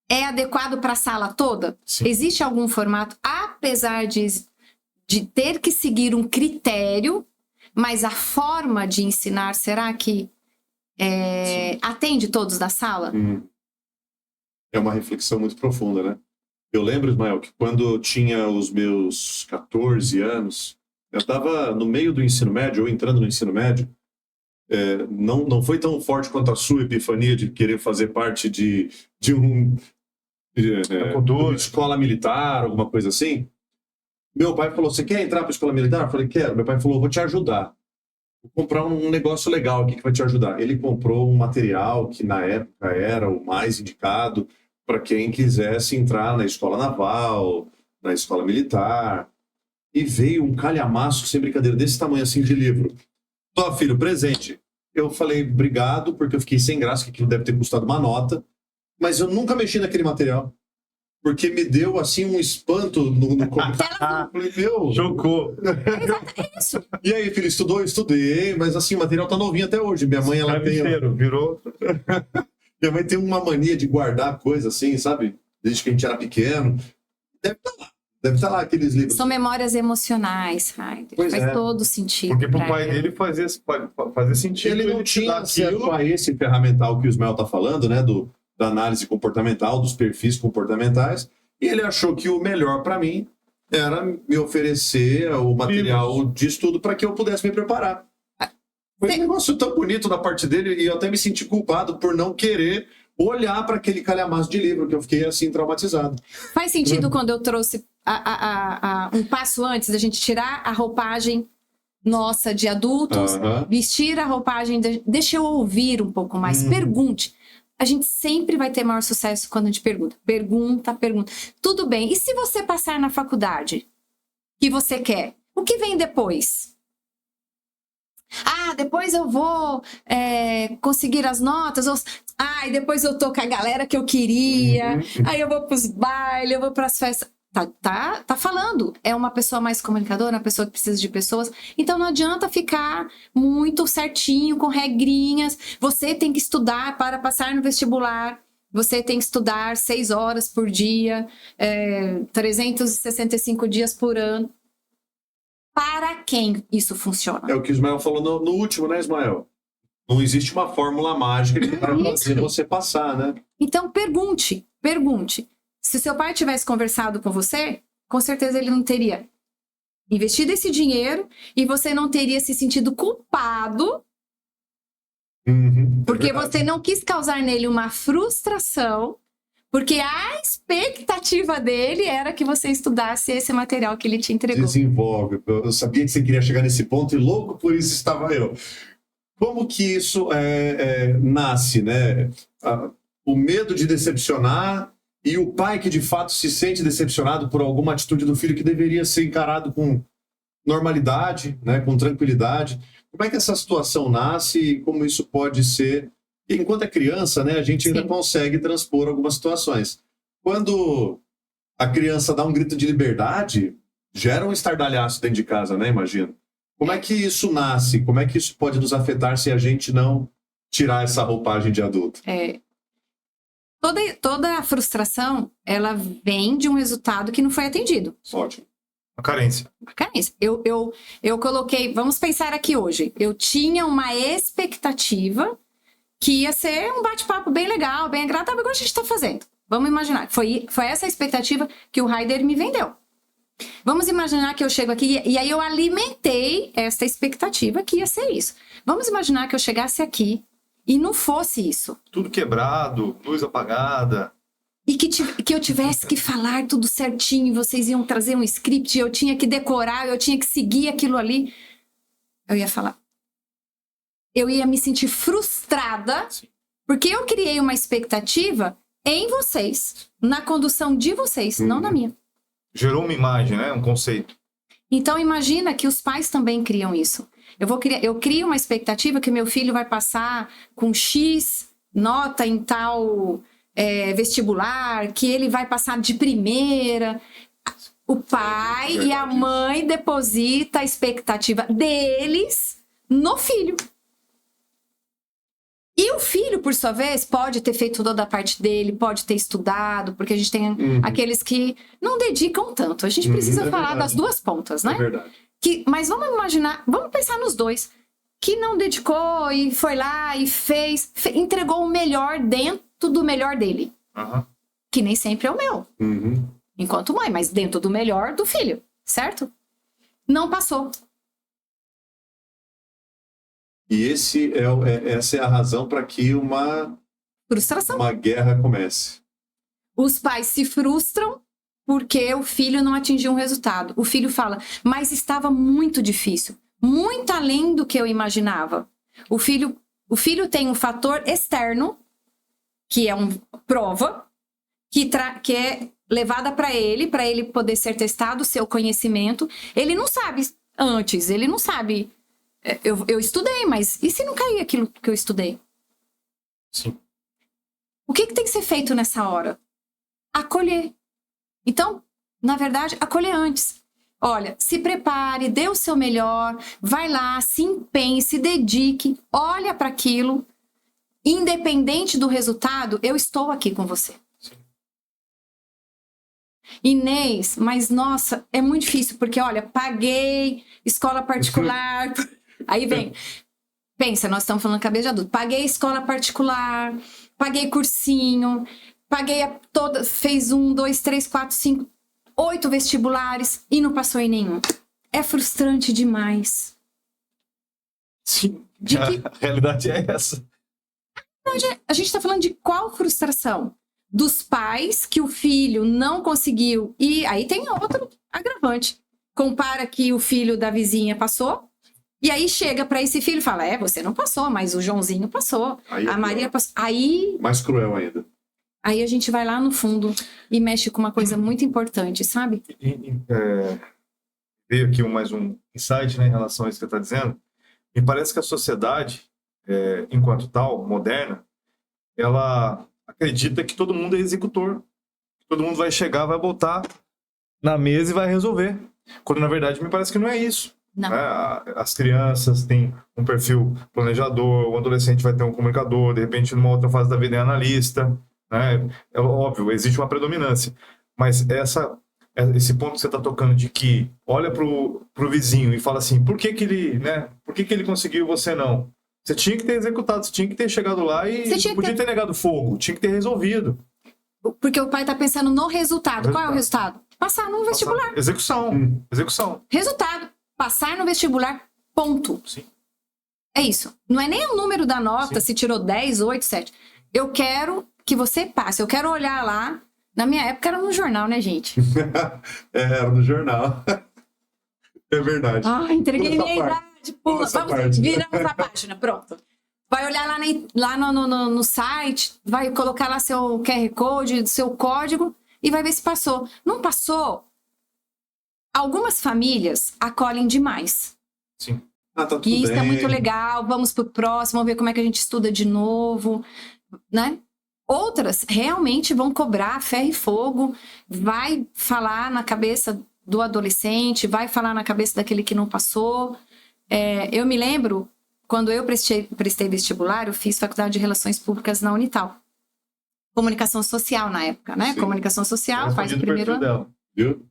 é adequado para a sala toda? Sim. Existe algum formato, apesar de ter que seguir um critério, mas a forma de ensinar, será que atende todos da sala? É uma reflexão muito profunda, né? Eu lembro, Ismael, que quando eu tinha os meus 14 anos, eu estava no meio do ensino médio, ou entrando no ensino médio. Não foi tão forte quanto a sua epifania de querer fazer parte de uma escola militar, alguma coisa assim. Meu pai falou, você quer entrar para a escola militar? Eu falei, quero. Meu pai falou, vou te ajudar. Vou comprar um negócio legal aqui que vai te ajudar. Ele comprou um material que na época era o mais indicado para quem quisesse entrar na escola naval, na escola militar. E veio um calhamaço, sem brincadeira, desse tamanho assim de livro. Ó, filho, presente. Eu falei, obrigado, porque eu fiquei sem graça, que aquilo deve ter custado uma nota. Mas eu nunca mexi naquele material. Porque me deu, assim, um espanto no corpo. Falei, meu... Chocou. Isso. E aí, filho, estudou? Estudei, mas assim, o material tá novinho até hoje. Minha mãe, ela tem... Virou... Minha mãe tem uma mania de guardar coisa assim, sabe? Desde que a gente era pequeno. Deve estar lá aqueles livros. São memórias emocionais, Heider. Pois Faz é. todo sentido. Porque pro pra pai ela. dele fazia sentido. Ele não te tinha dar acesso a esse ferramental que o Ismael tá falando, né? Da análise comportamental, dos perfis comportamentais. E ele achou que o melhor para mim era me oferecer o material de estudo para que eu pudesse me preparar. Foi um negócio tão bonito da parte dele e eu até me senti culpado por não querer olhar para aquele calhamaço de livro, que eu fiquei assim traumatizado. Faz sentido quando eu trouxe um passo antes da gente tirar a roupagem nossa de adultos, vestir a roupagem, deixa eu ouvir um pouco mais, pergunte. A gente sempre vai ter maior sucesso quando a gente pergunta. Pergunta. Tudo bem, e se você passar na faculdade que você quer? O que vem depois? Depois eu vou conseguir as notas. E depois eu tô com a galera que eu queria. Aí eu vou pros bailes, eu vou pras festas. Tá falando. É uma pessoa mais comunicadora, uma pessoa que precisa de pessoas. Então não adianta ficar muito certinho, com regrinhas. Você tem que estudar para passar no vestibular. Você tem que estudar 6 horas por dia, 365 dias por ano. Para quem isso funciona? É o que o Ismael falou no último, né, Ismael? Não existe uma fórmula mágica que vai fazer você passar, né? Então pergunte. Se seu pai tivesse conversado com você, com certeza ele não teria investido esse dinheiro e você não teria se sentido culpado porque você não quis causar nele uma frustração, porque a expectativa dele era que você estudasse esse material que ele te entregou. Desenvolve. Eu sabia que você queria chegar nesse ponto e louco por isso estava eu. Como que isso nasce, né? O medo de decepcionar e o pai que de fato se sente decepcionado por alguma atitude do filho que deveria ser encarado com normalidade, né? Com tranquilidade. Como é que essa situação nasce e como isso pode ser... E enquanto é criança, né, a gente ainda consegue transpor algumas situações. Quando a criança dá um grito de liberdade, gera um estardalhaço dentro de casa, né, imagino. Como é que isso nasce? Como é que isso pode nos afetar se a gente não tirar essa roupagem de adulto? Toda a frustração, ela vem de um resultado que não foi atendido. Ótimo. Uma carência. Eu coloquei, vamos pensar aqui hoje. Eu tinha uma expectativa que ia ser um bate-papo bem legal, bem agradável, igual a gente está fazendo. Vamos imaginar, foi essa a expectativa que o Raider me vendeu. Vamos imaginar que eu chego aqui, e aí eu alimentei essa expectativa que ia ser isso. Vamos imaginar que eu chegasse aqui e não fosse isso. Tudo quebrado, luz apagada. E que eu tivesse que falar tudo certinho, e vocês iam trazer um script, e eu tinha que decorar, eu tinha que seguir aquilo ali. Eu ia falar. Eu ia me sentir frustrada, porque eu criei uma expectativa em vocês, na condução de vocês, não na minha. Gerou uma imagem, né? Um conceito. Então imagina que os pais também criam isso. Eu crio uma expectativa que meu filho vai passar com X nota em tal vestibular, que ele vai passar de primeira. O pai e a mãe depositam a expectativa deles no filho. E o filho, por sua vez, pode ter feito toda a parte dele, pode ter estudado, porque a gente tem aqueles que não dedicam tanto. A gente precisa falar das duas pontas, né? É verdade. Mas vamos imaginar, vamos pensar nos dois. Que não dedicou e foi lá e entregou o melhor dentro do melhor dele. Que nem sempre é o meu. Enquanto mãe, mas dentro do melhor do filho, certo? Não passou. E essa é a razão para que uma guerra comece. Os pais se frustram porque o filho não atingiu um resultado. O filho fala, mas estava muito difícil, muito além do que eu imaginava. O filho tem um fator externo, que é uma prova, que é levada para ele poder ser testado o seu conhecimento. Ele não sabe antes, ele não sabe. Eu estudei, mas e se não cair aquilo que eu estudei? Sim. O que tem que ser feito nessa hora? Acolher. Então, na verdade, acolher antes. Olha, se prepare, dê o seu melhor, vai lá, se empenhe, se dedique, olha para aquilo. Independente do resultado, eu estou aqui com você. Sim. Inês, mas nossa, é muito difícil, porque olha, paguei escola particular... Aí vem, pensa, nós estamos falando cabeça de adulto. Paguei escola particular, paguei cursinho, fez 1, 2, 3, 4, 5, 8 vestibulares e não passou em nenhum. É frustrante demais. Sim, a realidade é essa. A gente está falando de qual frustração? Dos pais que o filho não conseguiu. E aí tem outro agravante. Compara que o filho da vizinha passou. E aí chega para esse filho e fala, você não passou, mas o Joãozinho passou, a Maria passou. Aí... Mais cruel ainda. Aí a gente vai lá no fundo e mexe com uma coisa muito importante, sabe? Veio aqui mais um insight, né, em relação a isso que você está dizendo. Me parece que a sociedade, enquanto tal, moderna, ela acredita que todo mundo é executor. Todo mundo vai chegar, vai botar na mesa e vai resolver. Quando, na verdade, me parece que não é isso. Não. As crianças têm um perfil planejador, o adolescente vai ter um comunicador, de repente numa outra fase da vida é analista, né? É óbvio, existe uma predominância, mas esse ponto que você está tocando de que olha pro vizinho e fala assim, por que ele conseguiu e você não? Você tinha que ter executado, você tinha que ter chegado lá e não podia ter negado fogo, tinha que ter resolvido. Porque o pai está pensando no resultado. Qual é o resultado? Passar no vestibular. Execução. Resultado. Passar no vestibular, ponto. Sim. É isso. Não é nem o número da nota, se tirou 10, 8, 7. Eu quero que você passe. Eu quero olhar lá. Na minha época era no jornal, né, gente? Era no jornal. É verdade. Entreguei minha idade. Pula. Vamos virar essa página. Pronto. Vai olhar lá no site, vai colocar lá seu QR Code, seu código e vai ver se passou. Não passou? Algumas famílias acolhem demais. Sim. Tá tudo e isso bem. É muito legal, vamos pro próximo, vamos ver como é que a gente estuda de novo, né? Outras realmente vão cobrar ferro e fogo, vai falar na cabeça do adolescente, vai falar na cabeça daquele que não passou. Eu me lembro, quando eu prestei vestibular, eu fiz faculdade de Relações Públicas na Unital. Comunicação social na época, né? Sim. Comunicação social, faz o primeiro ano. Dela. Viu?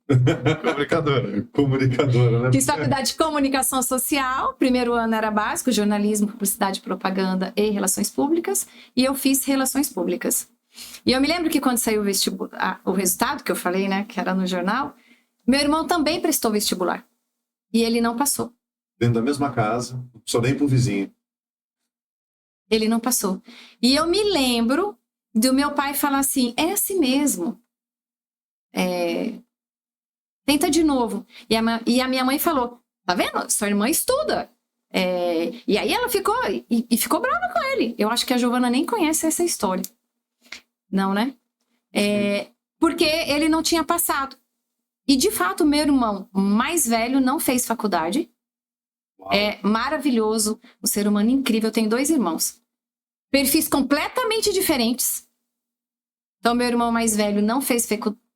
Comunicadora, né? Fiz faculdade de comunicação social, primeiro ano era básico, jornalismo, publicidade, propaganda e relações públicas, e eu fiz relações públicas. E eu me lembro que quando saiu o resultado, que eu falei, né, que era no jornal, meu irmão também prestou vestibular, e ele não passou. Dentro da mesma casa, não precisou nem pro vizinho. Ele não passou. E eu me lembro do meu pai falar assim, é assim mesmo. Tenta de novo. E a minha mãe falou, tá vendo? Sua irmã estuda. E aí ela ficou, e ficou brava com ele. Eu acho que a Giovana nem conhece essa história. Não, né? Porque ele não tinha passado. E, de fato, meu irmão mais velho não fez faculdade. Uau. É maravilhoso, um ser humano incrível. Eu tenho 2 irmãos. Perfis completamente diferentes. Então, meu irmão mais velho não fez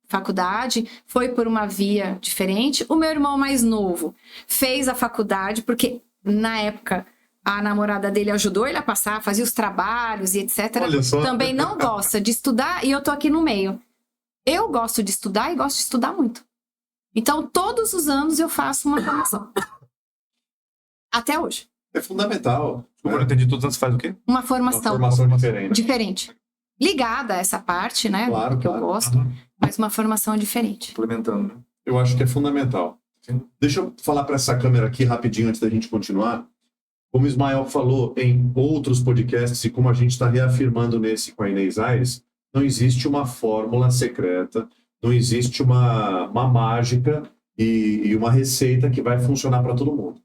faculdade, foi por uma via diferente. O meu irmão mais novo fez a faculdade, porque, na época, a namorada dele ajudou ele a passar, fazia os trabalhos e etc. Olha só. Também não gosta de estudar e eu tô aqui no meio. Eu gosto de estudar e gosto de estudar muito. Então, todos os anos eu faço uma formação. Até hoje. É fundamental. Desculpa, eu não entendi. Todos os anos faz o quê? Uma Uma formação formação diferente. diferente. Ligada a essa parte, né? Claro, que claro. eu gosto, mas uma formação diferente. Implementando, né? Eu acho que é fundamental. Sim. Deixa eu falar para essa câmera aqui rapidinho antes da gente continuar. Como o Ismael falou em outros podcasts e como a gente está reafirmando nesse com a Inês Aires, não existe uma fórmula secreta, não existe uma mágica e uma receita que vai funcionar para todo mundo.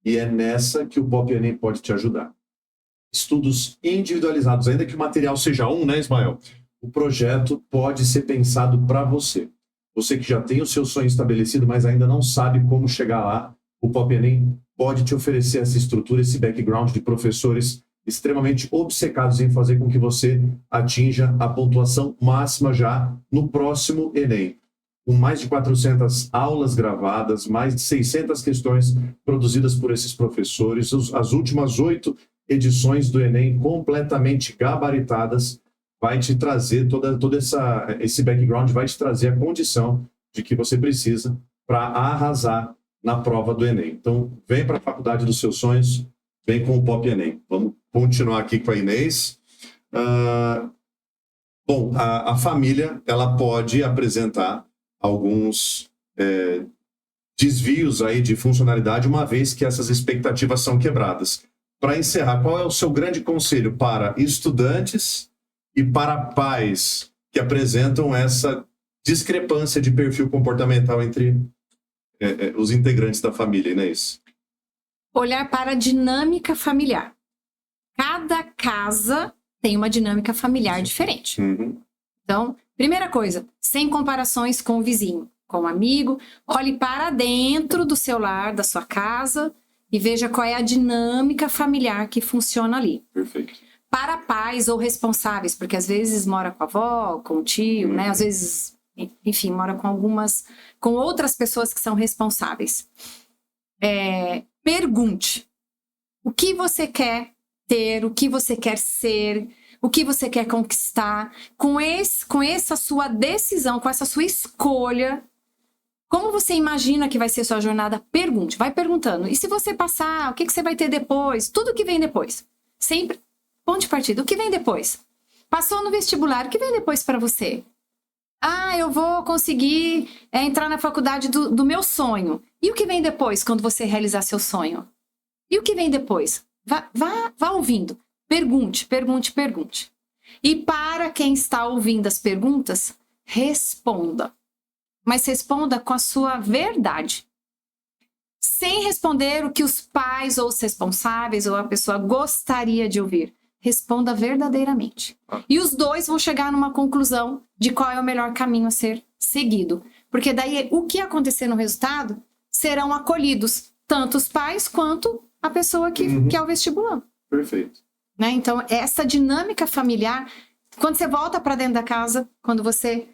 E é nessa que o Pop Enem pode te ajudar. Estudos individualizados, ainda que o material seja um, né, Ismael? O projeto pode ser pensado para você. Você que já tem o seu sonho estabelecido, mas ainda não sabe como chegar lá, o Pop Enem pode te oferecer essa estrutura, esse background de professores extremamente obcecados em fazer com que você atinja a pontuação máxima já no próximo Enem. Com mais de 400 aulas gravadas, mais de 600 questões produzidas por esses professores, as últimas 8 edições do Enem completamente gabaritadas, vai te trazer esse background, vai te trazer a condição de que você precisa para arrasar na prova do Enem. Então, vem para a faculdade dos seus sonhos, vem com o Pop Enem. Vamos continuar aqui com a Inês. Bom, a família, ela pode apresentar alguns desvios aí de funcionalidade, uma vez que essas expectativas são quebradas. Para encerrar, qual é o seu grande conselho para estudantes e para pais que apresentam essa discrepância de perfil comportamental entre os integrantes da família, Inês? Olhar para a dinâmica familiar. Cada casa tem uma dinâmica familiar diferente. Uhum. Então, primeira coisa, sem comparações com o vizinho, com o amigo. Olhe para dentro do seu lar, da sua casa, e veja qual é a dinâmica familiar que funciona ali. Perfeito. Para pais ou responsáveis, porque às vezes mora com a avó, com o tio, né? Às vezes, enfim, mora com outras pessoas que são responsáveis. Pergunte. O que você quer ter? O que você quer ser? O que você quer conquistar? Com essa sua decisão, com essa sua escolha, como você imagina que vai ser sua jornada? Pergunte, vai perguntando. E se você passar, o que você vai ter depois? Tudo que vem depois. Sempre, ponto de partida. O que vem depois? Passou no vestibular, o que vem depois para você? Eu vou conseguir entrar na faculdade do meu sonho. E o que vem depois, quando você realizar seu sonho? E o que vem depois? Vá ouvindo. Pergunte, pergunte, pergunte. E para quem está ouvindo as perguntas, responda. Mas responda com a sua verdade. Sem responder o que os pais ou os responsáveis ou a pessoa gostaria de ouvir. Responda verdadeiramente. E os dois vão chegar numa conclusão de qual é o melhor caminho a ser seguido. Porque daí o que acontecer no resultado serão acolhidos tanto os pais quanto a pessoa que é o vestibulando. Perfeito. Né? Então, essa dinâmica familiar, quando você volta para dentro da casa, quando você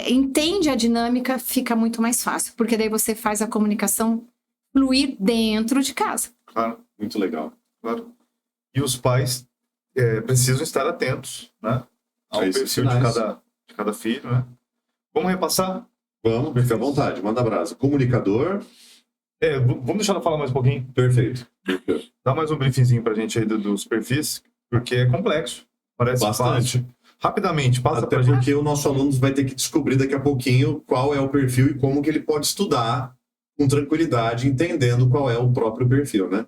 entende a dinâmica, fica muito mais fácil. Porque daí você faz a comunicação fluir dentro de casa. Claro, Muito legal. claro. E os pais precisam estar atentos, né, ao A esses perfil sinais. de cada filho, né? Vamos repassar Vamos, fica à vontade, manda brasa. Comunicador, Vamos deixar ela falar mais um pouquinho. perfeito. Dá mais um briefingzinho pra gente aí dos perfis, porque é complexo. Parece Bastante. fácil. Rapidamente, passa Até pra gente. porque o nosso aluno vai ter que descobrir daqui a pouquinho qual é o perfil e como que ele pode estudar com tranquilidade, entendendo qual é o próprio perfil, né?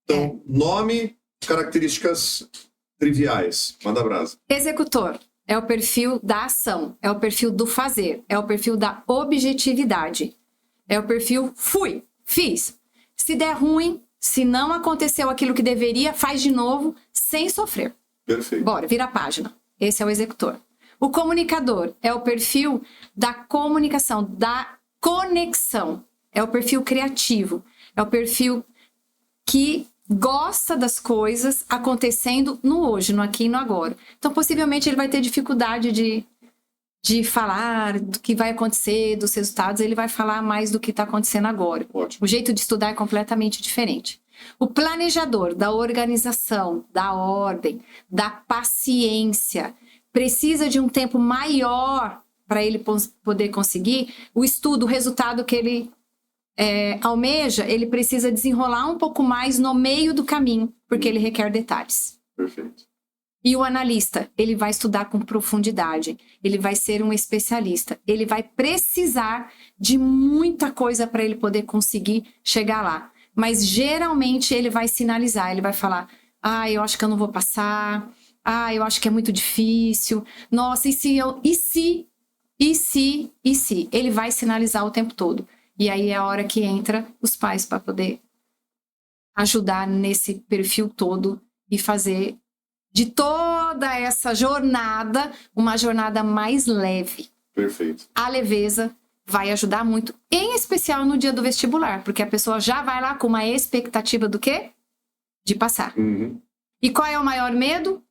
Então, nome, características triviais. Manda brasa. Executor é o perfil da ação, é o perfil do fazer, é o perfil da objetividade. É o perfil fui, fiz. Se der ruim, se não aconteceu aquilo que deveria, faz de novo, sem sofrer. Perfeito. Bora, vira a página. Esse é o executor. O comunicador é o perfil da comunicação, da conexão. É o perfil criativo. É o perfil que gosta das coisas acontecendo no hoje, no aqui e no agora. Então, possivelmente, ele vai ter dificuldade de falar do que vai acontecer, dos resultados. Ele vai falar mais do que está acontecendo agora. Ótimo. O jeito de estudar é completamente diferente. O planejador da organização, da ordem, da paciência, precisa de um tempo maior para ele poder conseguir o estudo, o resultado que ele almeja, ele precisa desenrolar um pouco mais no meio do caminho, porque ele requer detalhes. Perfeito. E o analista, ele vai estudar com profundidade, ele vai ser um especialista, ele vai precisar de muita coisa para ele poder conseguir chegar lá. Mas geralmente ele vai sinalizar, ele vai falar, eu acho que eu não vou passar, eu acho que é muito difícil, nossa, e se? Ele vai sinalizar o tempo todo. E aí é a hora que entra os pais para poder ajudar nesse perfil todo e fazer de toda essa jornada uma jornada mais leve. Perfeito. A leveza vai ajudar muito, em especial no dia do vestibular, porque a pessoa já vai lá com uma expectativa do quê? De passar. Uhum. E qual é o maior medo?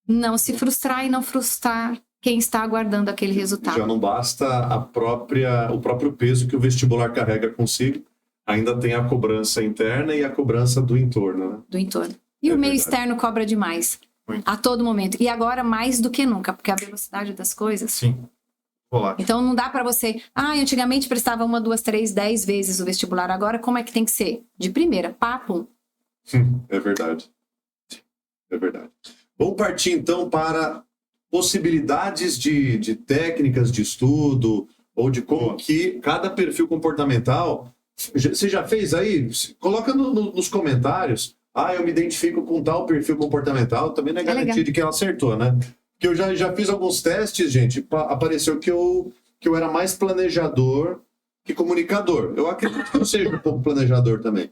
Não se frustrar e não frustrar quem está aguardando aquele resultado. Já não basta o próprio peso que o vestibular carrega consigo, ainda tem a cobrança interna e a cobrança do entorno, né? Do entorno. E o meio externo cobra demais. Muito. A todo momento. E agora mais do que nunca, porque a velocidade das coisas. Sim. Volátil. Então não dá para você... antigamente prestava 1, 2, 3, 10 vezes o vestibular. Agora como é que tem que ser? De primeira, papo. É verdade. É verdade. Vamos partir então para possibilidades de técnicas de estudo ou de como que cada perfil comportamental... Você já fez aí? Coloca nos comentários. Eu me identifico com tal perfil comportamental. Também não é garantia legal. de que ela acertou, né? Porque eu já fiz alguns testes, gente. Apareceu que eu era mais planejador que comunicador. Eu acredito que eu seja um pouco planejador também.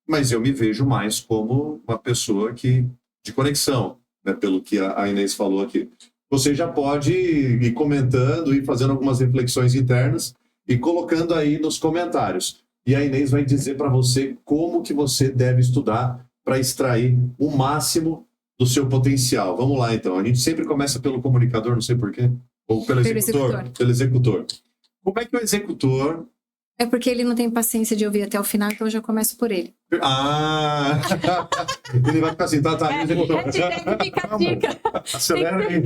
Mas eu me vejo mais como uma pessoa de conexão, né? Pelo que a Inês falou aqui. Você já pode ir comentando e fazendo algumas reflexões internas e colocando aí nos comentários. E a Inês vai dizer para você como que você deve estudar para extrair o máximo do seu potencial. Vamos lá, então. A gente sempre começa pelo comunicador, não sei porquê. Ou pelo executor. Pelo executor. Como é que o executor... É porque ele não tem paciência de ouvir até o final, então eu já começo por ele. Ele vai ficar assim, tá, executor. Fica a dica. Acelera aí.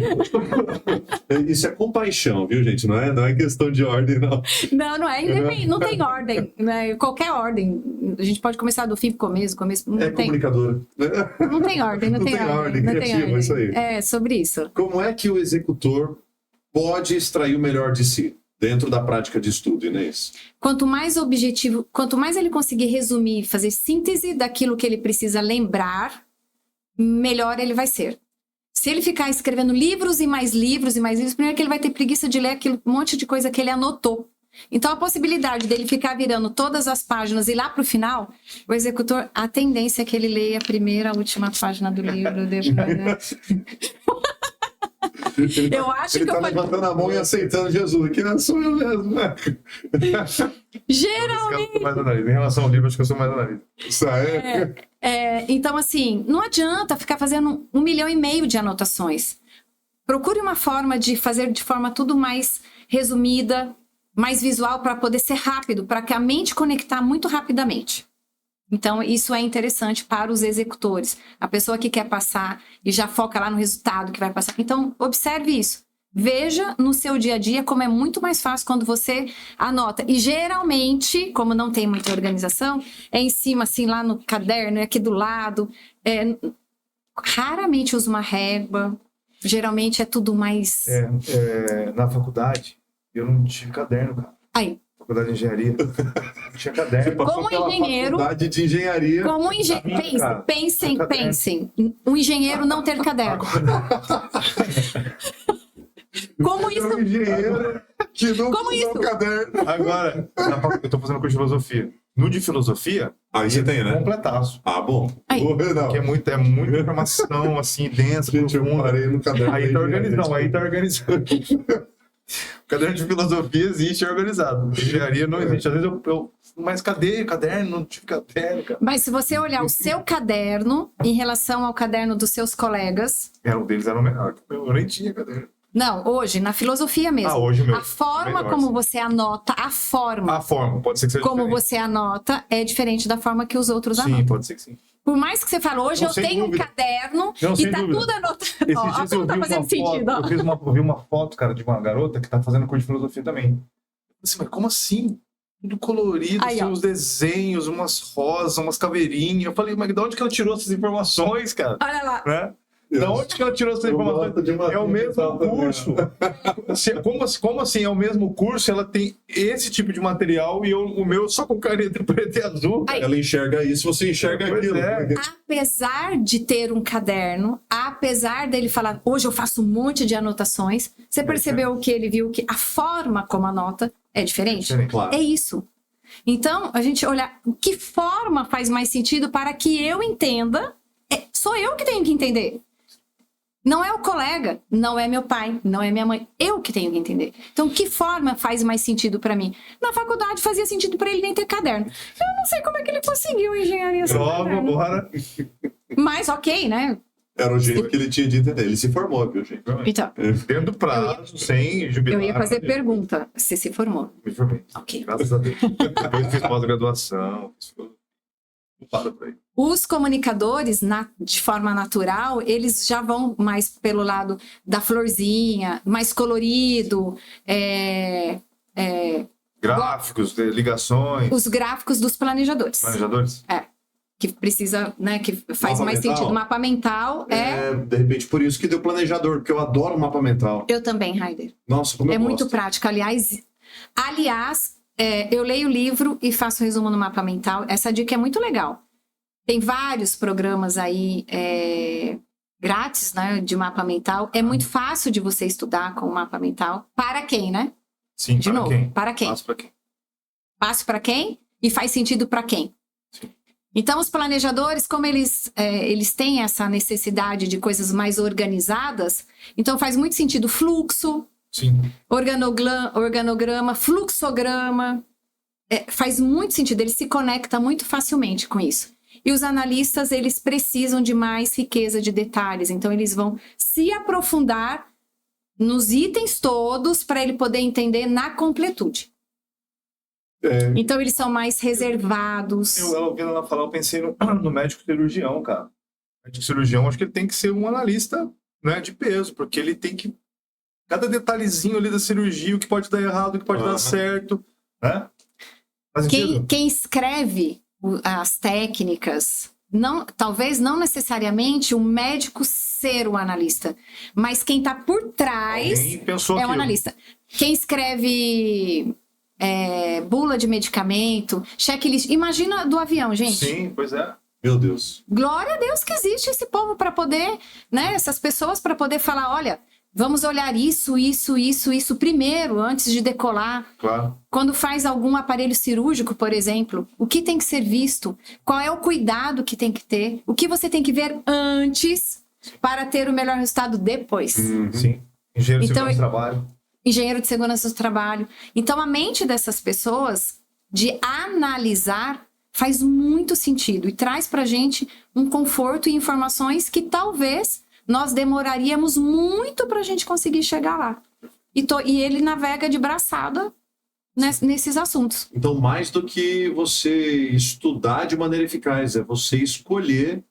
Isso é compaixão, viu, gente? Não é questão de ordem, não. Não é. Não tem ordem. Né? Qualquer ordem. A gente pode começar do fim pro começo. Não tem. Comunicador. Não tem ordem, não tem ordem. Não tem ordem. Isso aí. É, sobre isso. Como é que o executor pode extrair o melhor de si dentro da prática de estudo, Inês? Quanto mais objetivo, quanto mais ele conseguir resumir, fazer síntese daquilo que ele precisa lembrar, melhor ele vai ser. Se ele ficar escrevendo livros e mais livros e mais livros, primeiro que ele vai ter preguiça de ler aquele monte de coisa que ele anotou. Então, a possibilidade dele ficar virando todas as páginas e lá pro final, o executor, a tendência é que ele leia a primeira, a última página do livro. Depois, né? Eu acho ele que tá levantando a mão e aceitando Jesus. Aqui não sou eu mesmo, né? Geralmente. Em relação ao livro, acho que eu sou mais analista. Isso aí. Então, assim, não adianta ficar fazendo 1,5 milhão de anotações. Procure uma forma de fazer de forma tudo mais resumida, mais visual, para poder ser rápido, para que a mente conectar muito rapidamente. Então, isso é interessante para os executores. A pessoa que quer passar e já foca lá no resultado que vai passar. Então, observe isso. Veja no seu dia a dia como é muito mais fácil quando você anota. E geralmente, como não tem muita organização, é em cima, assim, lá no caderno, é aqui do lado. Raramente uso uma régua. Geralmente é tudo mais... Na faculdade, eu não tive caderno, cara. Aí. Faculdade de engenharia. Não tinha caderno. Como engenheiro... Faculdade de engenharia. Como pensem. Um engenheiro não ter caderno. Como isso? Um engenheiro que não Como usa isso? o caderno. Agora, eu tô fazendo curso de filosofia. No de filosofia, Aí você tem, né? completaço. Ah, bom. Aí. Não. Porque é muita informação, assim, densa, Gente, eu profunda. parei no caderno. Aí tá organizado, aí tá organizado. organizado. O caderno de filosofia existe, é organizado. Engenharia não existe. Às vezes mas cadê caderno? Não tive caderno, cara. Mas se você olhar o seu caderno em relação ao caderno dos seus colegas... O deles era o melhor. Eu nem tinha caderno. Não, hoje, na filosofia mesmo. Hoje mesmo. A forma Melhor, como sim. você anota, a forma Pode ser que seja como diferente. você anota é diferente da forma que os outros Sim, anotam. pode ser que sim. Por mais que você fale, hoje Não, eu sem tenho dúvida. um caderno Não, e sem tá dúvida. tudo anotado. Esses Ó, dias como eu tá vi fazendo uma sentido. foto, Ó. eu vi uma foto, cara, de uma garota que tá fazendo curso de filosofia também. Eu falei assim, mas como assim? Tudo colorido, Aí, assim, ó. uns desenhos, umas rosas, umas caveirinhas. Eu falei, mas de onde que ela tirou essas informações, cara? Olha lá. Né? Da onde que ela tirou essas Eu informações? gosto de uma É o mesmo digital também, curso. Como assim é o mesmo curso? Ela tem esse tipo de material e o meu só com caneta preta e azul. Aí. Ela enxerga isso, você enxerga Pois aquilo. é. Apesar de ter um caderno, apesar dele falar, hoje eu faço um monte de anotações, você percebeu que ele viu que a forma como anota é diferente? Diferente. Claro. É isso. Então, a gente olhar que forma faz mais sentido para que eu entenda, sou eu que tenho que entender. Não é o colega, não é meu pai, não é minha mãe. Eu que tenho que entender. Então, que forma faz mais sentido para mim? Na faculdade fazia sentido para ele nem ter caderno. Eu não sei como é que ele conseguiu engenharia sem Prova, caderno. bora. Mas ok, né? Era o jeito que ele tinha de entender. Ele se formou, viu, gente? Então, Dentro do prazo, sem jubilar. eu ia fazer pergunta. Você se formou. Me formei. Ok. Graças a Deus. Depois fiz pós-graduação. Não para por aí. Os comunicadores, de forma natural, eles já vão mais pelo lado da florzinha, mais colorido, Gráficos, ligações, os gráficos dos planejadores. planejadores. Que precisa, né, que faz Mapa mais mental? sentido. Mapa mental De repente, por isso que deu planejador, porque eu adoro mapa mental. Eu também, Raider. Nossa, como eu É muito gosto. prático. Aliás, eu leio o livro e faço resumo no mapa mental. Essa dica é muito legal. Tem vários programas aí grátis, né, de mapa mental. É muito fácil de você estudar com o mapa mental. Para quem, né? Sim, De para novo, quem? para quem? Fácil para quem? Fácil para quem e faz sentido para quem? Sim. Então, os planejadores, como eles têm essa necessidade de coisas mais organizadas, então faz muito sentido fluxo, Sim. organograma, fluxograma. Faz muito sentido, ele se conecta muito facilmente com isso. E os analistas, eles precisam de mais riqueza de detalhes, então eles vão se aprofundar nos itens todos para ele poder entender na completude. Então, eles são mais reservados. Eu ouvindo ela falar, eu pensei no médico cirurgião, cara. O médico cirurgião, acho que ele tem que ser um analista, né, de peso, porque ele tem que... Cada detalhezinho ali da cirurgia, o que pode dar errado, o que pode dar certo, né? Faz sentido? Quem escreve as técnicas, talvez não necessariamente o médico ser o analista, mas quem está por trás Alguém pensou é o aquilo. analista. Quem escreve bula de medicamento, checklist. Imagina do avião, gente. Sim, pois é. Meu Deus. Glória a Deus que existe esse povo para poder, né? Essas pessoas para poder falar, olha, vamos olhar isso primeiro, antes de decolar. Claro. Quando faz algum aparelho cirúrgico, por exemplo, o que tem que ser visto? Qual é o cuidado que tem que ter? O que você tem que ver antes para ter o melhor resultado depois? Sim. Engenheiro de Então, segurança do trabalho. Engenheiro de segurança do trabalho. Então, a mente dessas pessoas de analisar faz muito sentido e traz pra gente um conforto e informações que talvez nós demoraríamos muito pra gente conseguir chegar lá. E ele navega de braçada nesses assuntos. Então, mais do que você estudar de maneira eficaz, é você escolher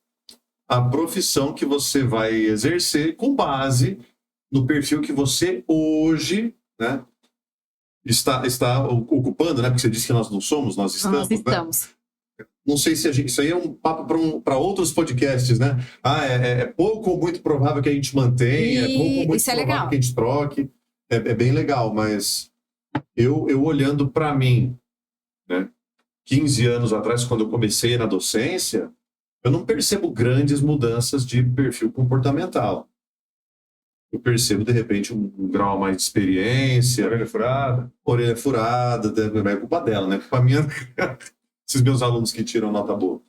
a profissão que você vai exercer com base no perfil que você hoje, né, está ocupando, né? Porque você disse que nós não somos, nós estamos. Nós estamos. Né? Não sei se isso aí é um papo para outros podcasts, né? É pouco ou muito provável que a gente mantenha, é pouco ou muito isso é provável legal. que a gente troque. É bem legal, mas eu olhando para mim, né? 15 anos atrás, quando eu comecei na docência, eu não percebo grandes mudanças de perfil comportamental. Eu percebo, de repente, um grau a mais de experiência. Orelha furada. Orelha furada, não é culpa dela, né? Culpa minha, esses meus alunos que tiram nota boa.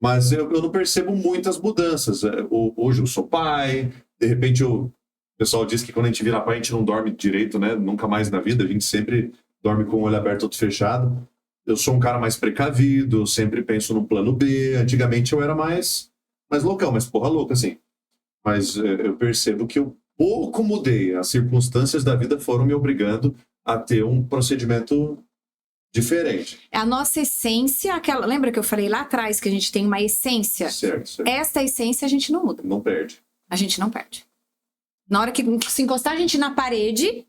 Mas eu não percebo muitas mudanças. Hoje eu sou pai, de repente o pessoal diz que quando a gente vira pai, a gente não dorme direito, né? Nunca mais na vida, a gente sempre dorme com o olho aberto, outro fechado. Eu sou um cara mais precavido, eu sempre penso no plano B. Antigamente eu era mais loucão, mais porra louca, assim. Mas eu percebo que eu pouco mudei. As circunstâncias da vida foram me obrigando a ter um procedimento diferente. A nossa essência, lembra que eu falei lá atrás que a gente tem uma essência? Certo. Esta essência a gente não muda. Não perde. A gente não perde. Na hora que se encostar a gente na parede,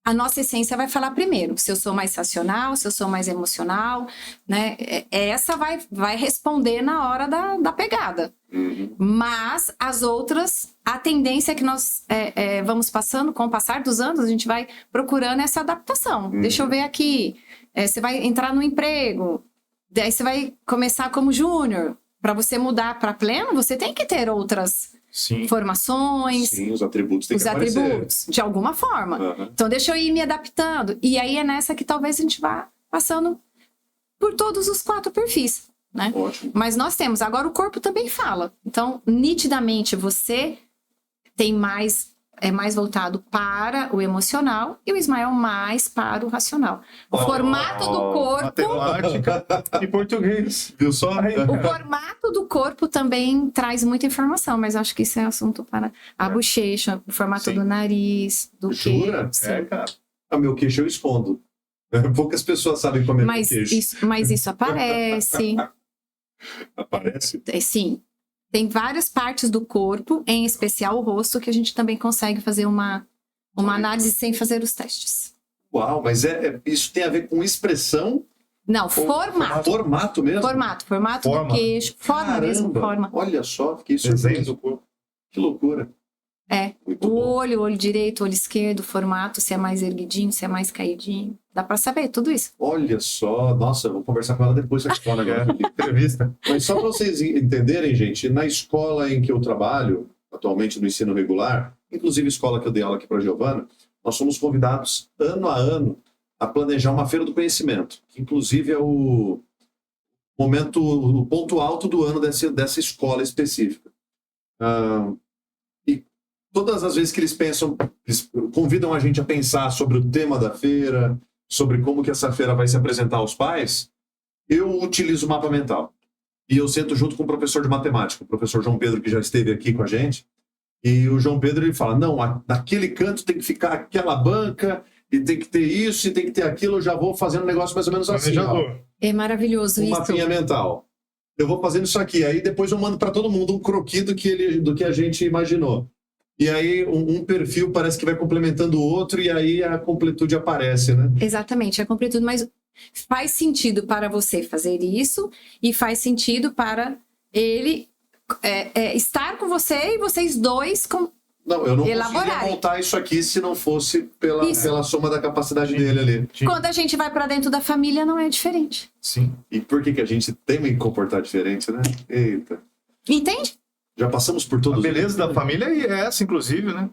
a nossa essência vai falar primeiro. Se eu sou mais racional, se eu sou mais emocional, né? Essa vai responder na hora da pegada. Uhum. Mas as outras, a tendência é que nós vamos passando, com o passar dos anos, a gente vai procurando essa adaptação. Uhum. Deixa eu ver aqui. Você vai entrar no emprego, daí você vai começar como júnior. Para você mudar para pleno, você tem que ter outras formações. Sim, os atributos têm que aparecer. Os atributos, de alguma forma. Uhum. Então, deixa eu ir me adaptando. E aí é nessa que talvez a gente vá passando por todos os 4 perfis, né? Ótimo. Mas nós temos. Agora, o corpo também fala. Então, nitidamente, você tem é mais voltado para o emocional e o Ismael mais para o racional. O formato do corpo... Matemática e português. Viu só? O formato do corpo também traz muita informação, mas acho que isso é assunto para a bochecha, o formato do nariz, do Jura? queixo. Cara. O meu queixo eu escondo. Poucas pessoas sabem como é meu queixo. Mas isso aparece. Aparece? Sim. Tem várias partes do corpo, em especial o rosto, que a gente também consegue fazer uma análise sem fazer os testes. Uau, mas isso tem a ver com expressão? Não, formato. Formato mesmo? Formato do queixo. Forma mesmo, forma. Olha só, fiquei Desenho surpreso. do corpo. Que loucura. Muito O bom. olho direito, olho esquerdo, formato, se é mais erguidinho, se é mais caidinho. Dá pra saber tudo isso. Olha só, nossa, eu vou conversar com ela depois da escola agora. Entrevista. Mas só para vocês entenderem, gente, na escola em que eu trabalho, atualmente no ensino regular, inclusive a escola que eu dei aula aqui para a Giovana, nós somos convidados ano a ano a planejar uma feira do conhecimento, que inclusive é o ponto alto do ano dessa escola específica. E todas as vezes que eles convidam a gente a pensar sobre o tema da feira, sobre como que essa feira vai se apresentar aos pais, eu utilizo o mapa mental. E eu sento junto com o professor de matemática, o professor João Pedro, que já esteve aqui com a gente. E o João Pedro, ele fala, não, naquele canto tem que ficar aquela banca, e tem que ter isso, e tem que ter aquilo, eu já vou fazendo um negócio mais ou menos assim. Ó, É maravilhoso um isso. mapinha mental. Eu vou fazendo isso aqui, aí depois eu mando para todo mundo um croquis do que a gente imaginou. E aí um perfil parece que vai complementando o outro, e aí a completude aparece, né? Exatamente, é completude, mas faz sentido para você fazer isso e faz sentido para ele estar com você e vocês dois Não, eu não elaborarem. conseguiria montar isso aqui se não fosse pela soma da capacidade dele ali. Quando a gente vai para dentro da família, não é diferente. Sim. E por que a gente tem que comportar diferente, né? Eita. Entende? Já passamos por todos. A beleza da família é essa, inclusive, né?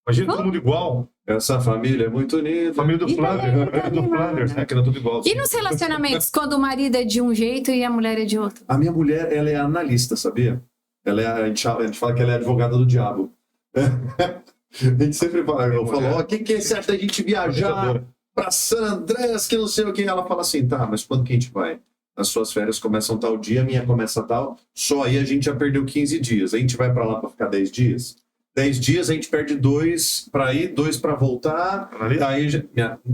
Imagina todo mundo igual. Essa família é muito unida. Família do Flanders, né? Que era tudo igual. E nos relacionamentos, quando o marido é de um jeito e a mulher é de outro? A minha mulher, ela é analista, sabia? A gente fala que ela é advogada do diabo. A gente sempre fala, eu falo, ó, o que é certo da gente viajar pra San Andrés, que não sei o que. Ela fala assim, tá, mas quando que a gente vai? As suas férias começam tal dia, a minha começa tal, só aí a gente já perdeu 15 dias. A gente vai pra lá pra ficar 10 dias? 10 dias a gente perde 2 pra ir, 2 pra voltar. Analista. Aí,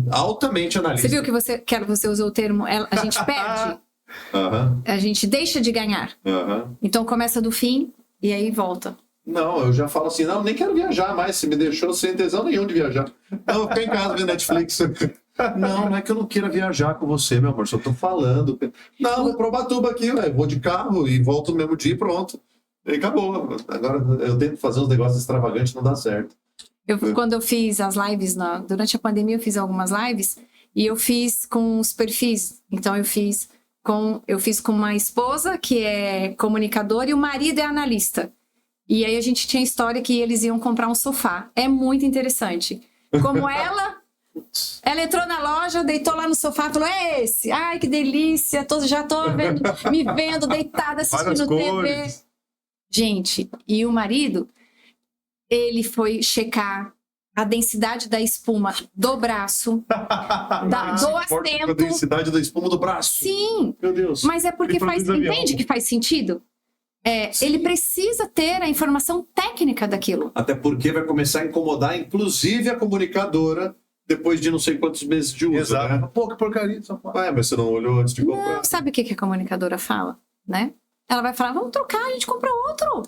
altamente analista. Você viu que você usou o termo, a gente perde, Aham, a gente deixa de ganhar. aham. Então começa do fim e aí volta. Não, eu já falo assim, não, nem quero viajar mais, se me deixou sem tesão nenhum de viajar. Não, eu vou ficar em casa vendo Netflix. Não é que eu não queira viajar com você, meu amor, só tô falando. Não, vou pra Ubatuba aqui, velho, vou de carro e volto no mesmo dia e pronto. E acabou. Agora eu tento fazer uns negócios extravagantes, não dá certo. Quando eu fiz as lives, durante a pandemia eu fiz algumas lives e eu fiz com os perfis. Então eu fiz com uma esposa que é comunicadora e o marido é analista. E aí a gente tinha a história que eles iam comprar um sofá. É muito interessante. Como ela entrou na loja, deitou lá no sofá e falou, é esse. Ai, que delícia. Já tô me vendo deitada assistindo TV. Gente, e o marido, ele foi checar a densidade da espuma do braço, do assento. A densidade da espuma do braço. Sim. Meu Deus. Mas é porque entende que faz sentido? Ele precisa ter a informação técnica daquilo. Até porque vai começar a incomodar, inclusive, a comunicadora, depois de não sei quantos meses de uso. Exato. Né? Pô, que porcaria. Mas você não olhou antes de comprar? Não, sabe o que a comunicadora fala, né? Ela vai falar, vamos trocar, a gente compra outro.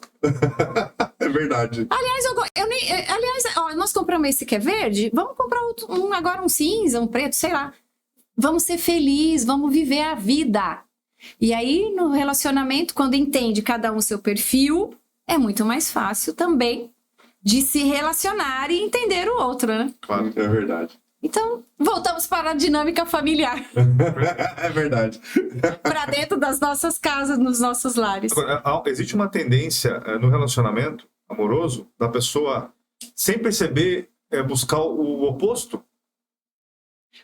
É verdade. Aliás, nós compramos esse que é verde, vamos comprar outro, agora um cinza, um preto, sei lá. Vamos ser felizes, vamos viver a vida. E aí, no relacionamento, quando entende cada um o seu perfil, é muito mais fácil também de se relacionar e entender o outro, né? Claro que é verdade. Então, voltamos para a dinâmica familiar. É verdade. Para dentro das nossas casas, nos nossos lares. Agora, existe uma tendência no relacionamento amoroso da pessoa, sem perceber, buscar o oposto?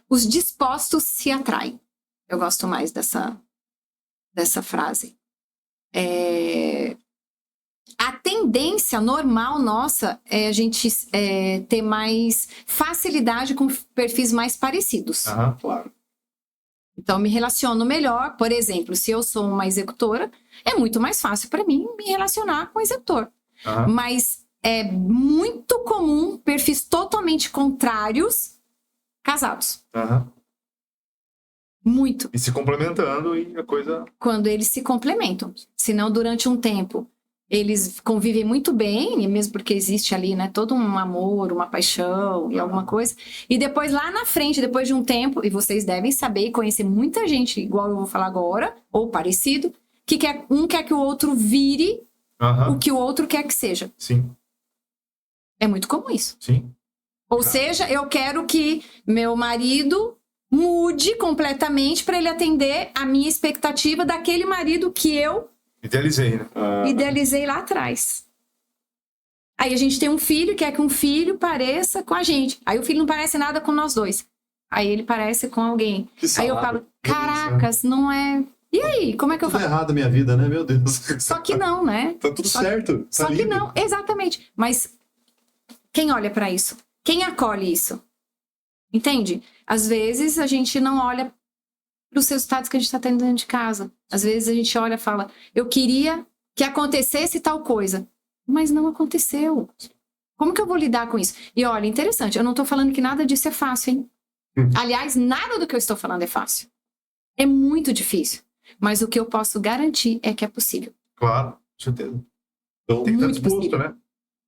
Os dispostos se atraem. Eu gosto mais dessa frase. A tendência normal nossa é a gente ter mais facilidade com perfis mais parecidos. Aham, claro. Então, me relaciono melhor. Por exemplo, se eu sou uma executora, é muito mais fácil para mim me relacionar com o executor. Aham. Mas é muito comum perfis totalmente contrários casados. Aham. Muito. E se complementando e a coisa... Quando eles se complementam. Senão, durante um tempo, eles convivem muito bem, e mesmo porque existe ali, né, todo um amor, uma paixão e alguma coisa. E depois, lá na frente, depois de um tempo, e vocês devem saber e conhecer muita gente, igual eu vou falar agora, ou parecido, que um quer que o outro vire o que o outro quer que seja. Sim. É muito comum isso. Sim. Ou seja, eu quero que meu marido mude completamente para ele atender a minha expectativa daquele marido que eu Idealizei, né? idealizei lá atrás. Aí a gente tem um filho, quer que um filho pareça com a gente. Aí o filho não parece nada com nós dois. Aí ele parece com alguém. Aí eu falo, caracas, não é... E aí, como é que eu Tudo faço? errado a minha vida, né? Meu Deus. Só que não, né? Tá tudo certo. Só que não, exatamente. Mas quem olha para isso? Quem acolhe isso? Entende? Às vezes a gente não olha para os resultados que a gente está tendo dentro de casa. Às vezes a gente olha e fala, eu queria que acontecesse tal coisa, mas não aconteceu. Como que eu vou lidar com isso? E olha, interessante, eu não estou falando que nada disso é fácil, hein? Aliás, nada do que eu estou falando é fácil. É muito difícil. Mas o que eu posso garantir é que é possível. Claro, com certeza. Então, Tem que estar Muito disposto, possível. né?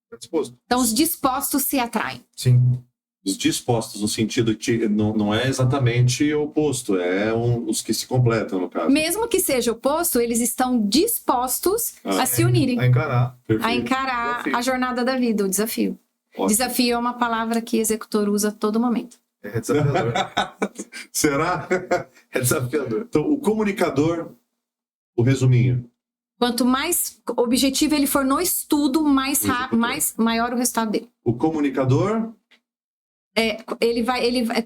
Tá disposto. Então, os dispostos se atraem. Sim. os dispostos, no sentido de não é exatamente o oposto, os que se completam, no caso. Mesmo que seja oposto, eles estão dispostos a se unirem. A encarar. A encarar Desafio. a jornada da vida, o desafio. Ótimo. Desafio é uma palavra que executor usa a todo momento. É desafiador. Será? É desafiador. Então, o comunicador, o resuminho. Quanto mais objetivo ele for no estudo, maior o resultado dele. O comunicador,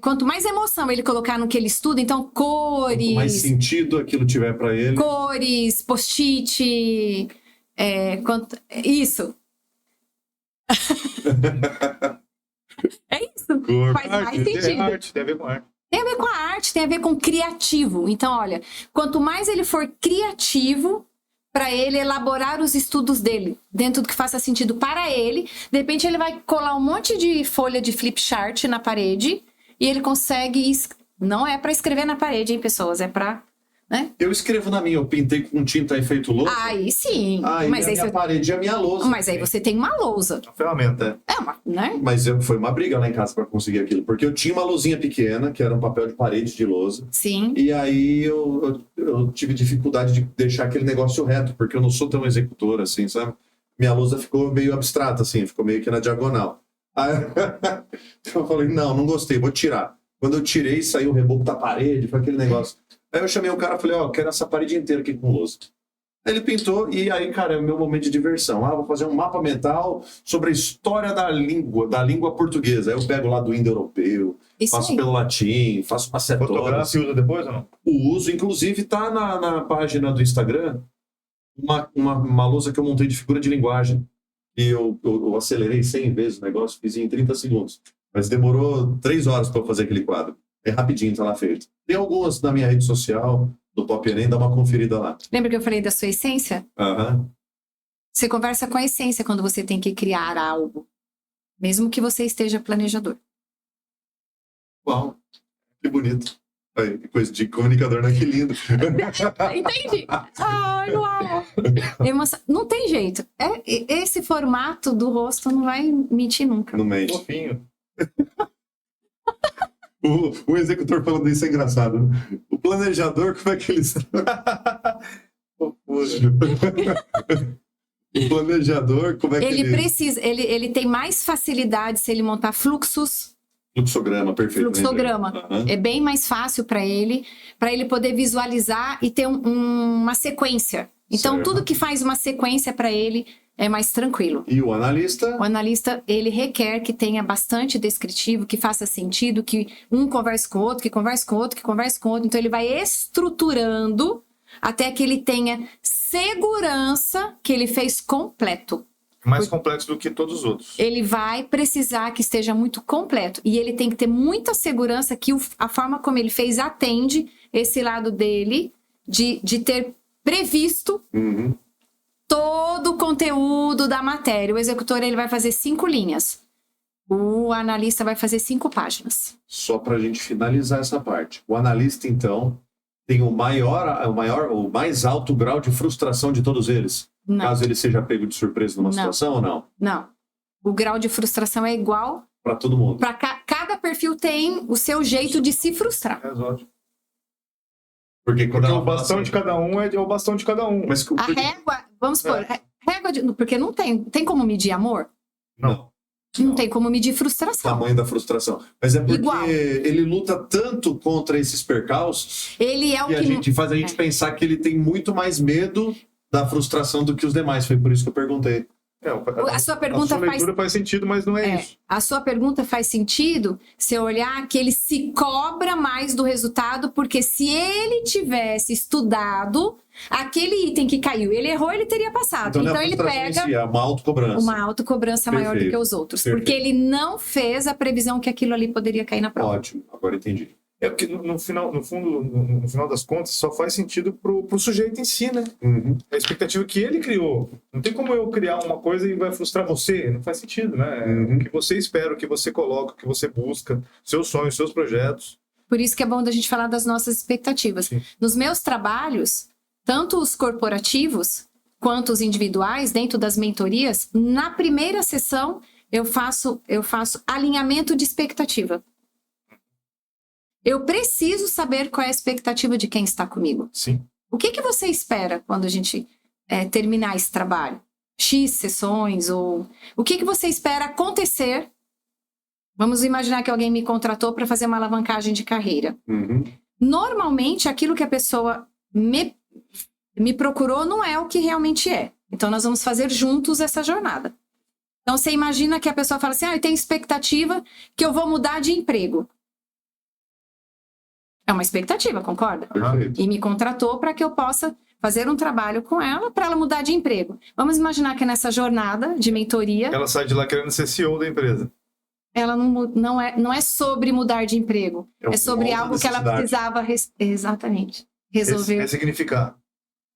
Quanto mais emoção ele colocar no que ele estuda, então quanto mais cores, sentido aquilo tiver para ele. post-it, isso. É isso. Cor. Faz mais Arte, sentido. arte, tem a ver com arte. Tem a ver com a arte, tem a ver com criativo. Então, olha, quanto mais ele for criativo para ele elaborar os estudos dele, dentro do que faça sentido para ele, de repente ele vai colar um monte de folha de flip chart na parede e ele consegue... Não é para escrever na parede, hein, pessoas? É para né? Eu escrevo na minha, eu pintei com tinta efeito lousa. Aí sim. Aí mas a aí minha você... parede é a minha lousa. Mas aí você tem uma lousa. A ferramenta, É uma, né? Mas foi uma briga lá em casa para conseguir aquilo. Porque eu tinha uma luzinha pequena, que era um papel de parede de lousa. Sim. E aí eu tive dificuldade de deixar aquele negócio reto, porque eu não sou tão executor assim, sabe? Minha lousa ficou meio abstrata, assim, ficou meio que na diagonal. Aí eu falei, não gostei, vou tirar. Quando eu tirei, saiu o reboco da parede, foi aquele negócio. Aí eu chamei o cara e falei, quero essa parede inteira aqui com lousa. Aí ele pintou e aí, cara, é o meu momento de diversão. Vou fazer um mapa mental sobre a história da língua portuguesa. Aí eu pego lá do indo-europeu, Isso faço aí. pelo latim, faço macedônia. Fotografa e usa depois ou não? O uso, inclusive, tá na página do Instagram, uma lousa que eu montei de figura de linguagem. E eu acelerei 100 vezes o negócio, fiz em 30 segundos. Mas demorou 3 horas para eu fazer aquele quadro. É rapidinho, tá lá feito. Tem algumas na minha rede social, do Pop Enem, dá uma conferida lá. Lembra que eu falei da sua essência? Aham. Você conversa com a essência quando você tem que criar algo. Mesmo que você esteja planejador. Uau, que bonito. Aí, coisa de comunicador, né? Que lindo. Entendi. Ai, uau. Não tem jeito. Esse formato do rosto não vai mentir nunca. No mente. Fofinho. O executor falando isso é engraçado. O planejador, como é que ele... O planejador, como é que Ele precisa, ele tem mais facilidade se ele montar fluxos. Fluxograma, perfeito. Fluxograma. Uhum. É bem mais fácil para ele poder visualizar e ter uma sequência. Então, Certo. tudo que faz uma sequência para ele é mais tranquilo. E o analista? O analista, ele requer que tenha bastante descritivo, que faça sentido, que um converse com o outro, que converse com o outro, que converse com o outro. Então, ele vai estruturando até que ele tenha segurança que ele fez completo. Mais complexo do que todos os outros. Ele vai precisar que esteja muito completo. E ele tem que ter muita segurança que a forma como ele fez atende esse lado dele de ter previsto Uhum. todo o conteúdo da matéria. O executor ele vai fazer 5 linhas. O analista vai fazer 5 páginas. Só para a gente finalizar essa parte. O analista, então, tem o mais alto grau de frustração de todos eles. Não, Caso ele seja pego de surpresa numa Não. situação ou não? não. O grau de frustração é igual. Para todo mundo. Para cada perfil tem o seu jeito de se frustrar. Exato. Porque quando Porque ela o fala bastão assim, de cada um é o bastão de cada um. Mas A régua, vamos supor, régua porque não tem como medir amor? não. Não tem como medir frustração. Tamanho da frustração. Mas é porque Igual. ele luta tanto contra esses percalços Ele é o que a gente faz a gente pensar que ele tem muito mais medo da frustração do que os demais. Foi por isso que eu perguntei. A sua pergunta leitura faz sentido, mas não é isso. A sua pergunta faz sentido se olhar que ele se cobra mais do resultado, porque se ele tivesse estudado aquele item que caiu, ele errou, ele teria passado. Então, Então não é a ele frustração em pega si, é uma autocobrança. uma autocobrança maior do Perfeito. que os outros, Perfeito. porque ele não fez a previsão que aquilo ali poderia cair na prova. Ótimo, agora entendi. É porque no final das contas, só faz sentido pro sujeito em si, né? Uhum. É a expectativa que ele criou. Não tem como eu criar uma coisa e vai frustrar você. Não faz sentido, né? Uhum. O que você espera, o que você coloca, o que você busca, seus sonhos, seus projetos. Por isso que é bom da gente falar das nossas expectativas. Sim. Nos meus trabalhos, tanto os corporativos quanto os individuais, dentro das mentorias, na primeira sessão eu faço alinhamento de expectativa. Eu preciso saber qual é a expectativa de quem está comigo. Sim. O que você espera quando a gente terminar esse trabalho? X sessões ou... O que você espera acontecer? Vamos imaginar que alguém me contratou para fazer uma alavancagem de carreira. Uhum. Normalmente, aquilo que a pessoa me procurou não é o que realmente é. Então, nós vamos fazer juntos essa jornada. Então, você imagina que a pessoa fala assim, eu tenho expectativa que eu vou mudar de emprego. É uma expectativa, concorda? Perfeito. E me contratou para que eu possa fazer um trabalho com ela para ela mudar de emprego. Vamos imaginar que nessa jornada de mentoria, Ela sai de lá querendo ser CEO da empresa. ela não é sobre mudar de emprego. É sobre uma algo que ela necessidade. precisava exatamente resolver. Ressignificar.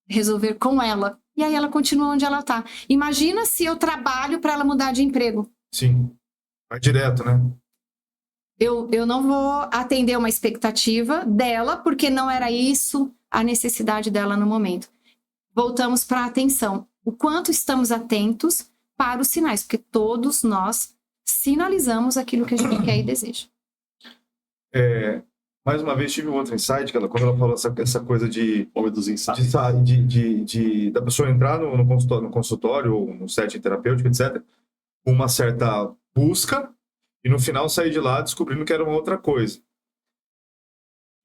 Resolver com ela. E aí ela continua onde ela tá. Imagina se eu trabalho para ela mudar de emprego. Sim. Vai direto, né? Eu não vou atender uma expectativa dela, porque não era isso, a necessidade dela no momento. Voltamos para a atenção. O quanto estamos atentos para os sinais, porque todos nós sinalizamos aquilo que a gente quer e deseja. Mais uma vez, tive um outro insight, quando ela falou essa coisa de Homem dos insights. da pessoa entrar no consultório ou no setting terapêutico, etc., com uma certa busca e no final sair de lá descobrindo que era uma outra coisa.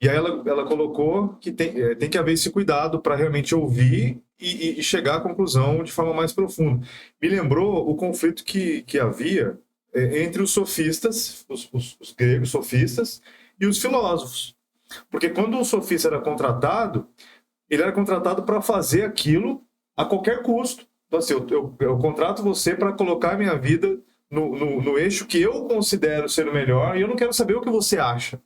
E aí ela colocou que tem que haver esse cuidado para realmente ouvir e chegar à conclusão de forma mais profunda. Me lembrou o conflito que havia entre os sofistas, os gregos sofistas, e os filósofos. Porque quando um sofista era contratado, ele era contratado para fazer aquilo a qualquer custo. Então, assim, eu contrato você para colocar a minha vida no eixo que eu considero ser o melhor e eu não quero saber o que você acha.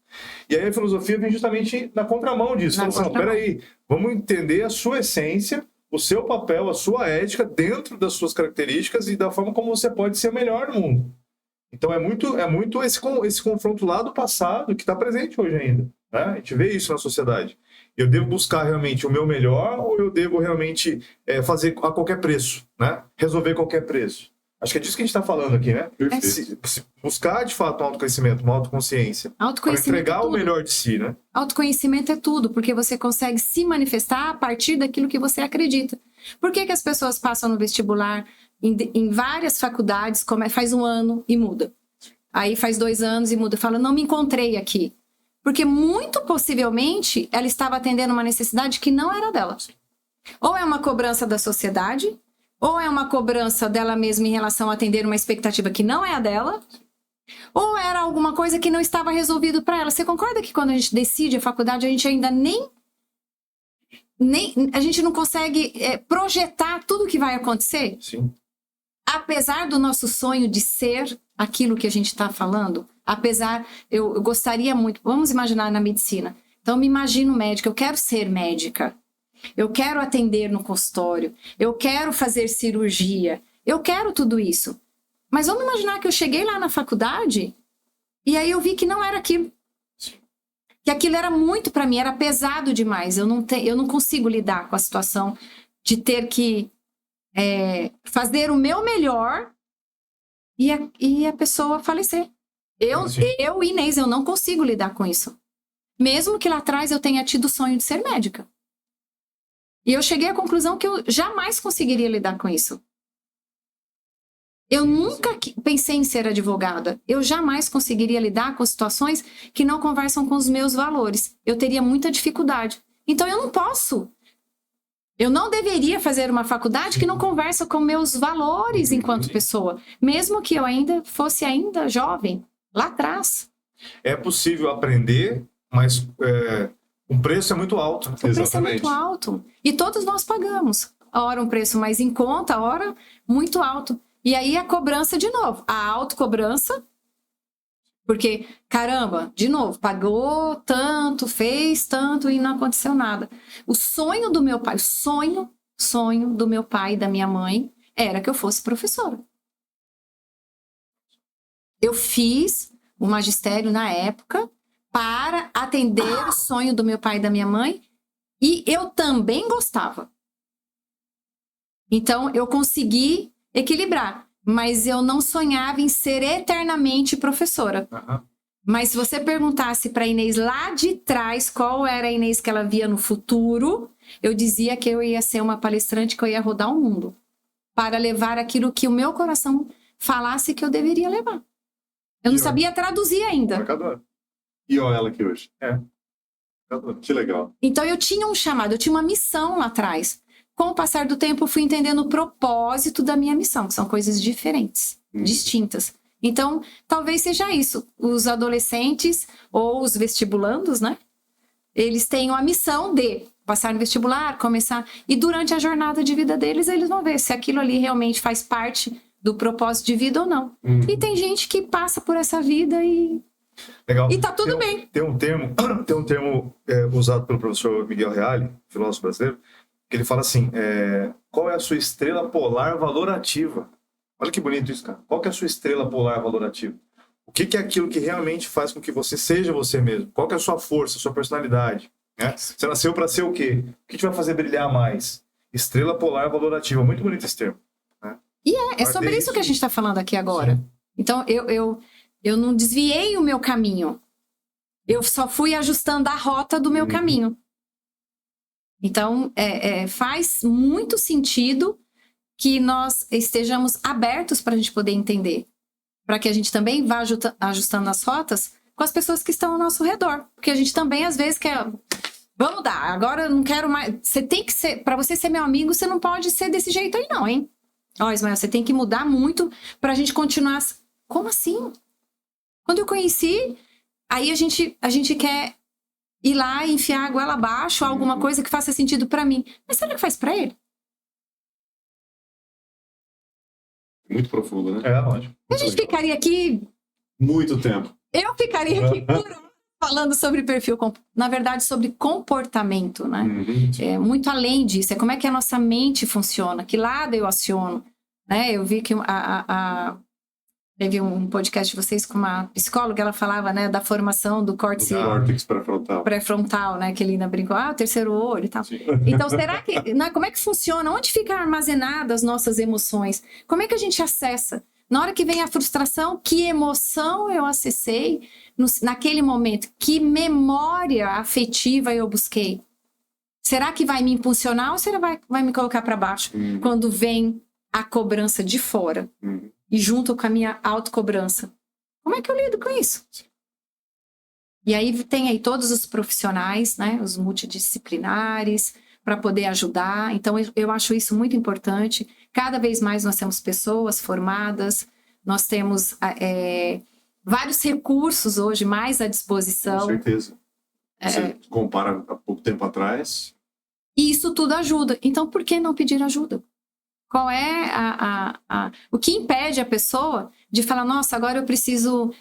E aí a filosofia vem justamente na contramão disso. Então, assim, peraí, vamos entender a sua essência, o seu papel, a sua ética dentro das suas características e da forma como você pode ser melhor no mundo. Então é muito esse confronto lá do passado que está presente hoje ainda. Né? A gente vê isso na sociedade. Eu devo buscar realmente o meu melhor ou eu devo realmente fazer a qualquer preço, né? Resolver qualquer preço? Acho que é disso que a gente está falando aqui, né? Se buscar, de fato, um autoconhecimento, uma autoconsciência, para entregar o melhor de si, né? Autoconhecimento é tudo, porque você consegue se manifestar a partir daquilo que você acredita. Por que as pessoas passam no vestibular em várias faculdades, faz 1 ano e muda? Aí faz 2 anos e muda, fala, não me encontrei aqui. Porque muito possivelmente ela estava atendendo uma necessidade que não era dela. Ou é uma cobrança da sociedade, ou é uma cobrança dela mesma em relação a atender uma expectativa que não é a dela, ou era alguma coisa que não estava resolvido para ela. Você concorda que quando a gente decide a faculdade, a gente ainda nem a gente não consegue projetar tudo o que vai acontecer? Sim. Apesar do nosso sonho de ser aquilo que a gente está falando, eu gostaria muito, vamos imaginar na medicina. Então, eu me imagino médica, eu quero ser médica. Eu quero atender no consultório, eu quero fazer cirurgia, eu quero tudo isso. Mas vamos imaginar que eu cheguei lá na faculdade e aí eu vi que não era aquilo. Que aquilo era muito para mim, era pesado demais. Eu não consigo lidar com a situação de ter que fazer o meu melhor e a pessoa falecer. Eu, Inês, eu não consigo lidar com isso. Mesmo que lá atrás eu tenha tido o sonho de ser médica. E eu cheguei à conclusão que eu jamais conseguiria lidar com isso. Eu nunca pensei em ser advogada. Eu jamais conseguiria lidar com situações que não conversam com os meus valores. Eu teria muita dificuldade. Então eu não posso. Eu não deveria fazer uma faculdade que não conversa com meus valores enquanto pessoa. Mesmo que eu fosse jovem, lá atrás. É possível aprender, mas o preço é muito alto. O preço é muito alto. E todos nós pagamos. A hora um preço mais em conta, a hora muito alto. E aí a cobrança de novo. A autocobrança. Porque, caramba, de novo, pagou tanto, fez tanto e não aconteceu nada. O sonho do meu pai, sonho do meu pai e da minha mãe era que eu fosse professora. Eu fiz o magistério na época para atender o sonho do meu pai e da minha mãe, e eu também gostava. Então, eu consegui equilibrar, mas eu não sonhava em ser eternamente professora. Uhum. Mas se você perguntasse para a Inês lá de trás qual era a Inês que ela via no futuro, eu dizia que eu ia ser uma palestrante, que eu ia rodar o mundo, para levar aquilo que o meu coração falasse que eu deveria levar. Eu não sabia traduzir ainda. Marcador. E olha ela aqui hoje. Que legal. Então eu tinha um chamado, eu tinha uma missão lá atrás. Com o passar do tempo eu fui entendendo o propósito da minha missão, que são coisas diferentes, distintas. Então, talvez seja isso. Os adolescentes ou os vestibulandos, né? Eles têm a missão de passar no vestibular, começar... E durante a jornada de vida deles, eles vão ver se aquilo ali realmente faz parte do propósito de vida ou não. E tem gente que passa por essa vida e... Legal. E tá tudo bem. Tem um termo usado pelo professor Miguel Reale, filósofo brasileiro, que ele fala assim, qual é a sua estrela polar valorativa? Olha que bonito isso, cara. Qual que é a sua estrela polar valorativa? O que é aquilo que realmente faz com que você seja você mesmo? Qual que é a sua força, a sua personalidade? Né? Você nasceu para ser o quê? O que te vai fazer brilhar mais? Estrela polar valorativa. Muito bonito esse termo. Né? E é sobre isso que a gente está falando aqui agora. Sim. Então, eu não desviei o meu caminho. Eu só fui ajustando a rota do meu caminho. Então, faz muito sentido que nós estejamos abertos para a gente poder entender. Para que a gente também vá ajustando as rotas com as pessoas que estão ao nosso redor. Porque a gente também, às vezes, quer... Vamos dar, agora eu não quero mais... Você tem que ser... Para você ser meu amigo, você não pode ser desse jeito aí não, hein? Ó, Ismael, você tem que mudar muito para a gente continuar... Como assim? Quando eu conheci, aí a gente quer ir lá e enfiar a goela abaixo alguma coisa que faça sentido para mim. Mas será que faz para ele? Muito profundo, né? É, lógico. A gente ficaria aqui... Muito tempo. Eu ficaria aqui por falando sobre perfil, na verdade, sobre comportamento, né? É muito além disso, é como é que a nossa mente funciona, que lado eu aciono, né? Eu vi que teve um podcast de vocês com uma psicóloga, ela falava, né, da formação do córtex pré-frontal, né, que ele ainda brincou, o terceiro olho e tal. Sim. Então, será que, né, como é que funciona? Onde ficam armazenadas as nossas emoções? Como é que a gente acessa? Na hora que vem a frustração, que emoção eu acessei naquele momento? Que memória afetiva eu busquei? Será que vai me impulsionar ou será que vai me colocar para baixo? Quando vem a cobrança de fora e junto com a minha autocobrança. Como é que eu lido com isso? E aí tem aí todos os profissionais, né, os multidisciplinares, para poder ajudar. Então, eu acho isso muito importante. Cada vez mais nós temos pessoas formadas, nós temos vários recursos hoje mais à disposição. Com certeza. Você compara há pouco tempo atrás. E isso tudo ajuda. Então, por que não pedir ajuda? Qual é o que impede a pessoa de falar, nossa, agora eu preciso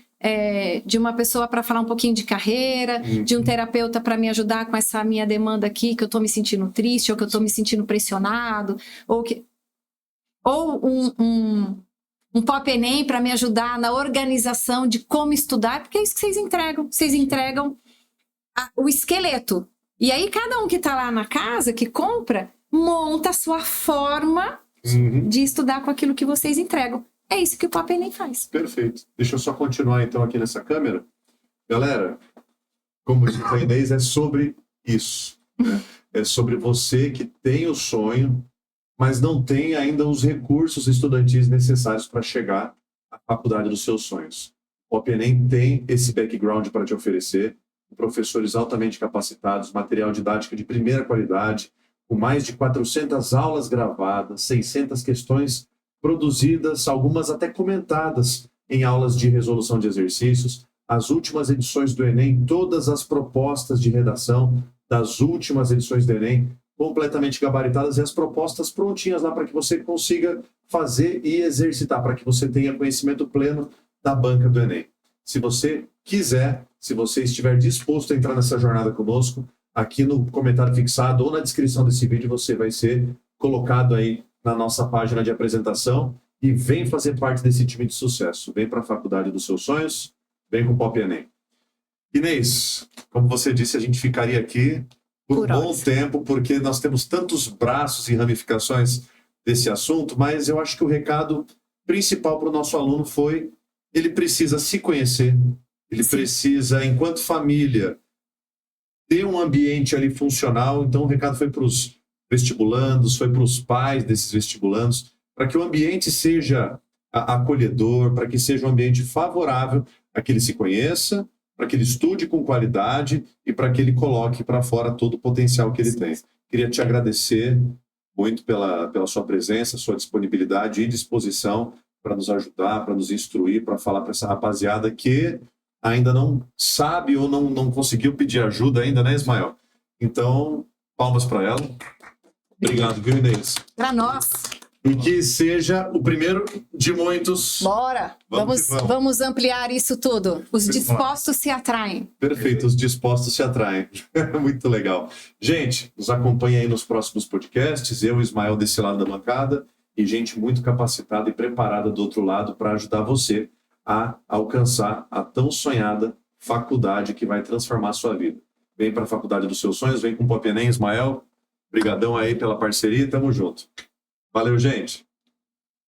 de uma pessoa para falar um pouquinho de carreira, de um terapeuta para me ajudar com essa minha demanda aqui, que eu estou me sentindo triste, ou que eu estou me sentindo pressionado, ou um Pop Enem para me ajudar na organização de como estudar, porque é isso que vocês entregam. Vocês entregam o esqueleto. E aí cada um que está lá na casa, que compra, monta a sua forma de estudar com aquilo que vocês entregam. É isso que o Pop Enem faz. Perfeito. Deixa eu só continuar então aqui nessa câmera. Galera, como disse a Inês, é sobre isso. Né? É sobre você que tem o sonho, mas não tem ainda os recursos estudantis necessários para chegar à faculdade dos seus sonhos. O Pop Enem tem esse background para te oferecer, professores altamente capacitados, material didático de primeira qualidade, com mais de 400 aulas gravadas, 600 questões produzidas, algumas até comentadas em aulas de resolução de exercícios, as últimas edições do Enem, todas as propostas de redação das últimas edições do Enem, completamente gabaritadas e as propostas prontinhas lá para que você consiga fazer e exercitar, para que você tenha conhecimento pleno da banca do Enem. Se você quiser, se você estiver disposto a entrar nessa jornada conosco, aqui no comentário fixado ou na descrição desse vídeo você vai ser colocado aí na nossa página de apresentação e vem fazer parte desse time de sucesso. Vem para a faculdade dos seus sonhos, vem com o Pop Enem. Inês, como você disse, a gente ficaria aqui por um bom tempo, porque nós temos tantos braços e ramificações desse assunto, mas eu acho que o recado principal para o nosso aluno foi: ele precisa se conhecer, ele precisa, enquanto família, ter um ambiente ali funcional. Então o recado foi para os vestibulandos, foi para os pais desses vestibulandos, para que o ambiente seja acolhedor, para que seja um ambiente favorável a que ele se conheça, para que ele estude com qualidade e para que ele coloque para fora todo o potencial que ele tem. Queria te agradecer muito pela sua presença, sua disponibilidade e disposição para nos ajudar, para nos instruir, para falar para essa rapaziada que ainda não sabe ou não conseguiu pedir ajuda ainda, né, Ismael? Então, palmas para ela. Obrigado, viu, Inês? Para nós. E que seja o primeiro de muitos. Bora! Vamos ampliar isso tudo. Os dispostos se atraem. Perfeito, os dispostos se atraem. Muito legal. Gente, nos acompanha aí nos próximos podcasts. Eu e o Ismael desse lado da bancada. E gente muito capacitada e preparada do outro lado para ajudar você a alcançar a tão sonhada faculdade que vai transformar a sua vida. vem para a faculdade dos seus sonhos, vem com o Pop Enem, Ismael. Obrigadão aí pela parceria, tamo junto. Valeu, gente.